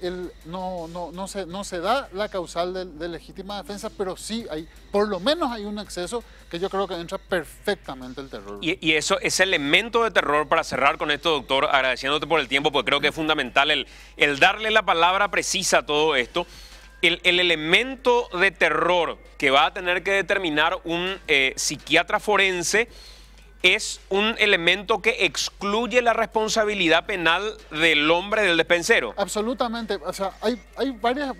no se da la causal de legítima defensa, pero sí por lo menos hay un exceso que yo creo que entra perfectamente el terror. Y eso, ese elemento de terror, para cerrar con esto, doctor, agradeciéndote por el tiempo, porque creo que es fundamental el darle la palabra precisa a todo esto. El elemento de terror que va a tener que determinar un psiquiatra forense es un elemento que excluye la responsabilidad penal del hombre, del despensero. Absolutamente. O sea, hay varios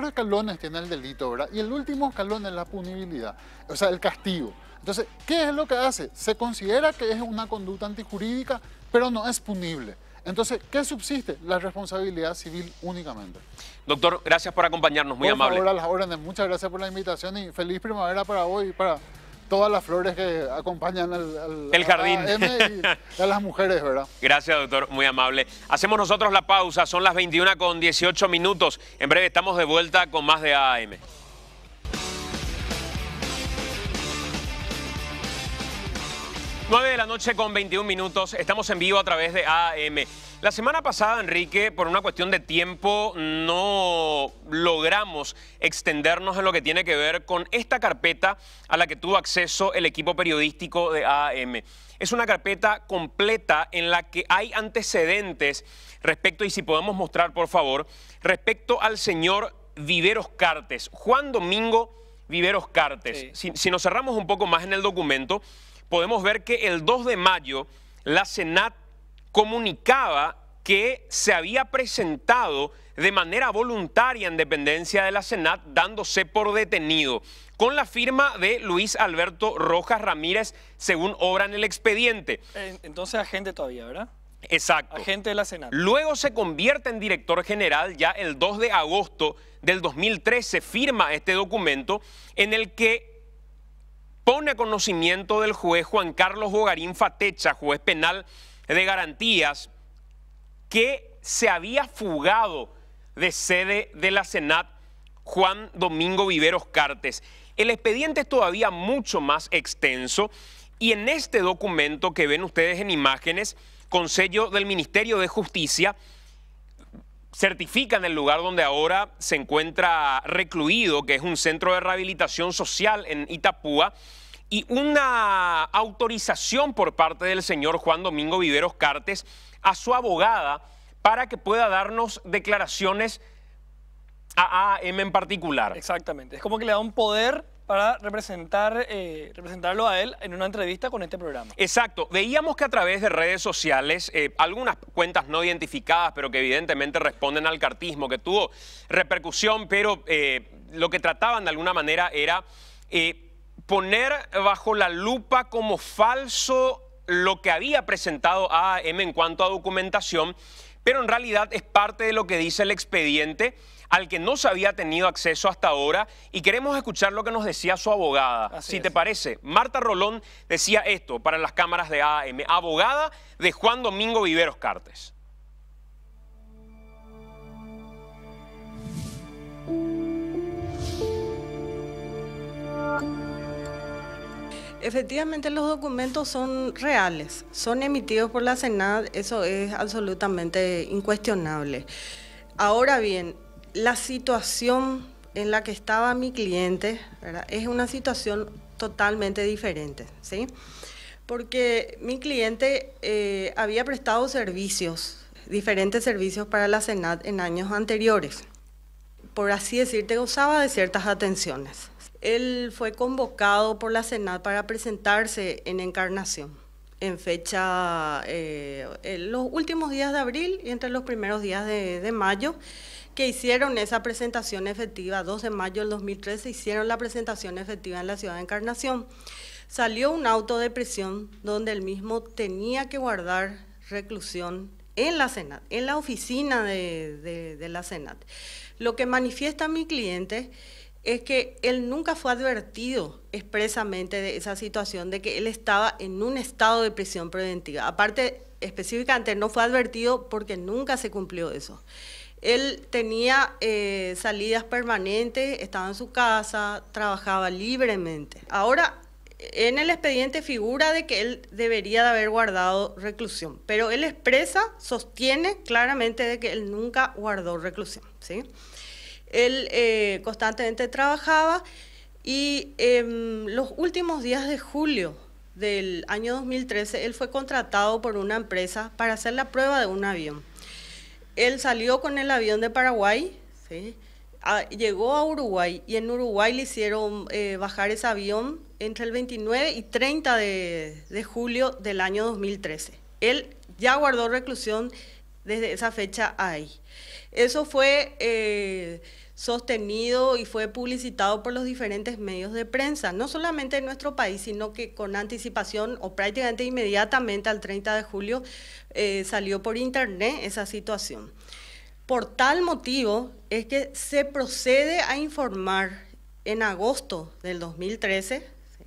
escalones tiene el delito, ¿verdad? Y el último escalón es la punibilidad, o sea, el castigo. Entonces, ¿qué es lo que hace? Se considera que es una conducta antijurídica, pero no es punible. Entonces, ¿qué subsiste? La responsabilidad civil únicamente. Doctor, gracias por acompañarnos, muy amable. Por favor, a las órdenes. Muchas gracias por la invitación y feliz primavera para hoy y para todas las flores que acompañan el jardín y a las mujeres, ¿verdad? Gracias, doctor, muy amable. Hacemos nosotros la pausa, son las 21:18. En breve estamos de vuelta con más de AM. (9:21) estamos en vivo a través de AM. La semana pasada, Enrique, por una cuestión de tiempo, no logramos extendernos en lo que tiene que ver con esta carpeta a la que tuvo acceso el equipo periodístico de AM. Es una carpeta completa en la que hay antecedentes respecto, y si podemos mostrar, por favor, respecto al señor Viveros Cartes, Juan Domingo Viveros Cartes. Sí. Si nos cerramos un poco más en el documento, podemos ver que el 2 de mayo la Senat comunicaba que se había presentado de manera voluntaria en dependencia de la Senat, dándose por detenido, con la firma de Luis Alberto Rojas Ramírez, según obra en el expediente. Entonces agente todavía, ¿verdad? Exacto. Agente de la Senat. Luego se convierte en director general ya el 2 de agosto del 2013, firma este documento en el que pone a conocimiento del juez Juan Carlos Bogarín Fatecha, juez penal de garantías, que se había fugado de sede de la Senat Juan Domingo Viveros Cartes. El expediente es todavía mucho más extenso y en este documento que ven ustedes en imágenes, con sello del Ministerio de Justicia, certifican el lugar donde ahora se encuentra recluido, que es un centro de rehabilitación social en Itapúa, y una autorización por parte del señor Juan Domingo Viveros Cartes a su abogada para que pueda darnos declaraciones a AM en particular. Exactamente. Es como que le da un poder para representarlo a él en una entrevista con este programa. Exacto. Veíamos que a través de redes sociales, algunas cuentas no identificadas, pero que evidentemente responden al cartismo, que tuvo repercusión, pero lo que trataban de alguna manera era poner bajo la lupa como falso lo que había presentado AM en cuanto a documentación, pero en realidad es parte de lo que dice el expediente al que no se había tenido acceso hasta ahora, y queremos escuchar lo que nos decía su abogada. Así si es. te parece, Marta Rolón decía esto para las cámaras de AM, abogada de Juan Domingo Viveros Cartes. Efectivamente, los documentos son reales, son emitidos por la Senat, eso es absolutamente incuestionable. Ahora bien, la situación en la que estaba mi cliente, ¿verdad?, es una situación totalmente diferente, ¿sí? Porque mi cliente había prestado servicios, diferentes servicios para la Senat en años anteriores. Por así decirte, gozaba de ciertas atenciones. Él fue convocado por la Senat para presentarse en Encarnación, en fecha, en los últimos días de abril y entre los primeros días de mayo, que hicieron esa presentación efectiva, 2 de mayo del 2013, hicieron la presentación efectiva en la ciudad de Encarnación. Salió un auto de prisión donde él mismo tenía que guardar reclusión en la Senat, en la oficina de la Senat. Lo que manifiesta mi cliente es que él nunca fue advertido expresamente de esa situación, de que él estaba en un estado de prisión preventiva. Aparte, específicamente no fue advertido porque nunca se cumplió eso. Él tenía salidas permanentes, estaba en su casa, trabajaba libremente. Ahora, en el expediente figura de que él debería de haber guardado reclusión, pero él sostiene claramente de que él nunca guardó reclusión, ¿sí? Él constantemente trabajaba y los últimos días de julio del año 2013, él fue contratado por una empresa para hacer la prueba de un avión. Él salió con el avión de Paraguay, ¿sí? Llegó a Uruguay y en Uruguay le hicieron bajar ese avión entre el 29 y 30 de julio del año 2013. Él ya guardó reclusión desde esa fecha ahí. Eso fue sostenido y fue publicitado por los diferentes medios de prensa, no solamente en nuestro país, sino que con anticipación o prácticamente inmediatamente al 30 de julio salió por internet esa situación. Por tal motivo es que se procede a informar en agosto del 2013 ¿sí?,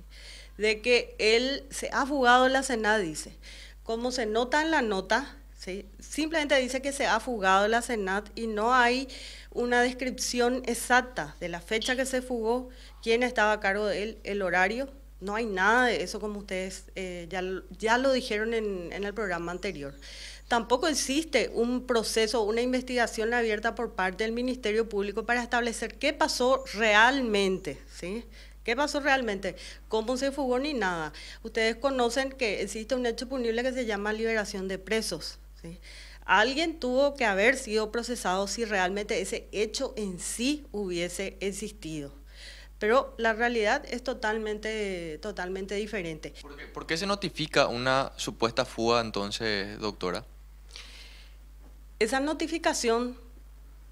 de que él se ha fugado de la Senat, dice. Como se nota en la nota, ¿sí?, simplemente dice que se ha fugado de la Senat y no hay una descripción exacta de la fecha que se fugó, quién estaba a cargo de él, el horario. No hay nada de eso, como ustedes ya lo dijeron en el programa anterior. Tampoco existe un proceso, una investigación abierta por parte del Ministerio Público para establecer qué pasó realmente, ¿sí? ¿Qué pasó realmente? ¿Cómo se fugó? Ni nada. Ustedes conocen que existe un hecho punible que se llama liberación de presos, ¿sí? Alguien tuvo que haber sido procesado si realmente ese hecho en sí hubiese existido. Pero la realidad es totalmente diferente. ¿Por qué se notifica una supuesta fuga entonces, doctora? Esa notificación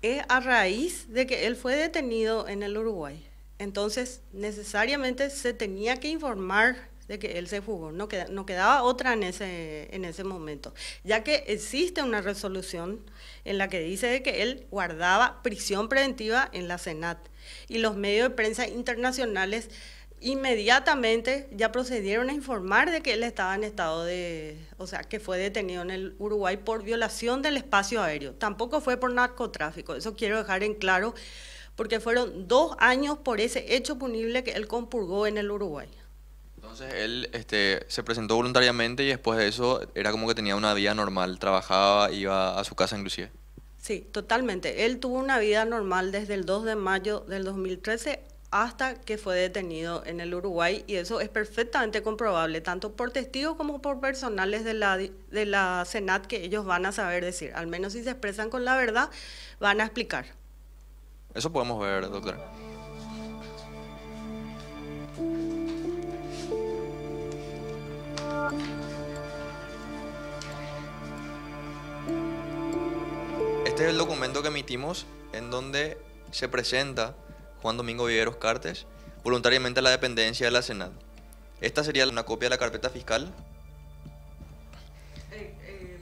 es a raíz de que él fue detenido en el Uruguay. Entonces, necesariamente se tenía que informar de que él se fugó, no quedaba otra en ese momento, ya que existe una resolución en la que dice de que él guardaba prisión preventiva en la Senat, y los medios de prensa internacionales inmediatamente ya procedieron a informar de que él estaba en estado de, o sea, que fue detenido en el Uruguay por violación del espacio aéreo. Tampoco fue por narcotráfico, eso quiero dejar en claro, porque fueron 2 años por ese hecho punible que él compurgó en el Uruguay. Entonces él se presentó voluntariamente y después de eso era como que tenía una vida normal, trabajaba, iba a su casa inclusive. Sí, totalmente. Él tuvo una vida normal desde el 2 de mayo del 2013 hasta que fue detenido en el Uruguay, y eso es perfectamente comprobable, tanto por testigos como por personales de la Senat, que ellos van a saber decir, al menos si se expresan con la verdad, van a explicar. Eso podemos ver, doctora. Este es el documento que emitimos en donde se presenta Juan Domingo Viveros Cartes voluntariamente a la dependencia de la Senat. Esta sería una copia de la carpeta fiscal.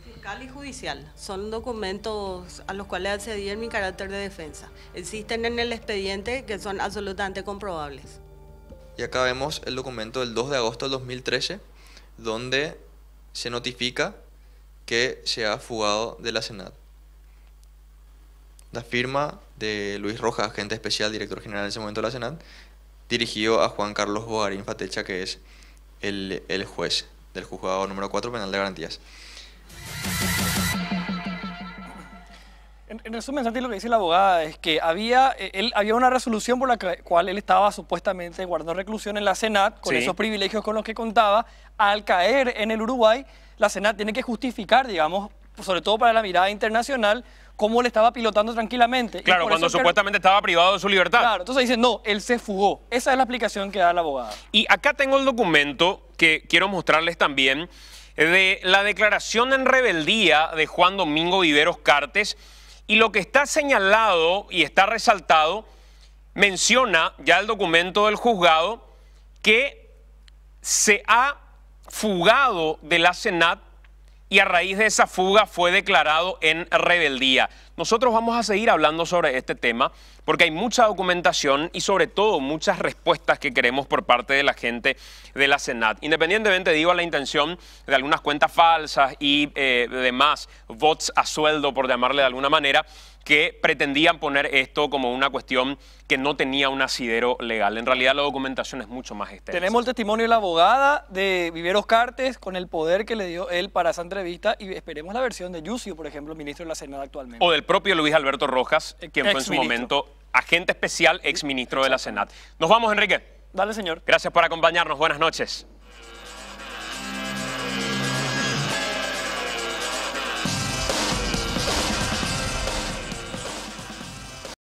Fiscal y judicial son documentos a los cuales accedí en mi carácter de defensa. Existen en el expediente que son absolutamente comprobables. Y acá vemos el documento del 2 de agosto del 2013, donde se notifica que se ha fugado de la Senat. La firma de Luis Rojas, agente especial, director general en ese momento de la Senat, dirigido a Juan Carlos Bogarín Fatecha, que es el juez del juzgado número 4 penal de garantías. En resumen, Santi, lo que dice la abogada es que había una resolución por la cual él estaba supuestamente guardando reclusión en la Senat, con esos privilegios con los que contaba. Al caer en el Uruguay, la Senat tiene que justificar, digamos, sobre todo para la mirada internacional, cómo le estaba pilotando tranquilamente. Claro, cuando supuestamente estaba privado de su libertad. Claro, entonces dicen, no, él se fugó. Esa es la explicación que da la abogada. Y acá tengo el documento que quiero mostrarles también de la declaración en rebeldía de Juan Domingo Viveros Cartes, y lo que está señalado y está resaltado, menciona ya el documento del juzgado que se ha fugado de la Senat y a raíz de esa fuga fue declarado en rebeldía. Nosotros vamos a seguir hablando sobre este tema porque hay mucha documentación y sobre todo muchas respuestas que queremos por parte de la gente de la Senat. Independientemente, digo, a la intención de algunas cuentas falsas y demás bots a sueldo, por llamarle de alguna manera, que pretendían poner esto como una cuestión que no tenía un asidero legal. En realidad la documentación es mucho más extensa. Tenemos el testimonio de la abogada de Viveros Cartes con el poder que le dio él para esa entrevista, y esperemos la versión de Yusio, por ejemplo, ministro de la Senat actualmente. O del propio Luis Alberto Rojas, quien fue en su momento agente especial, exministro de la Senat. Nos vamos, Enrique. Dale, señor. Gracias por acompañarnos. Buenas noches.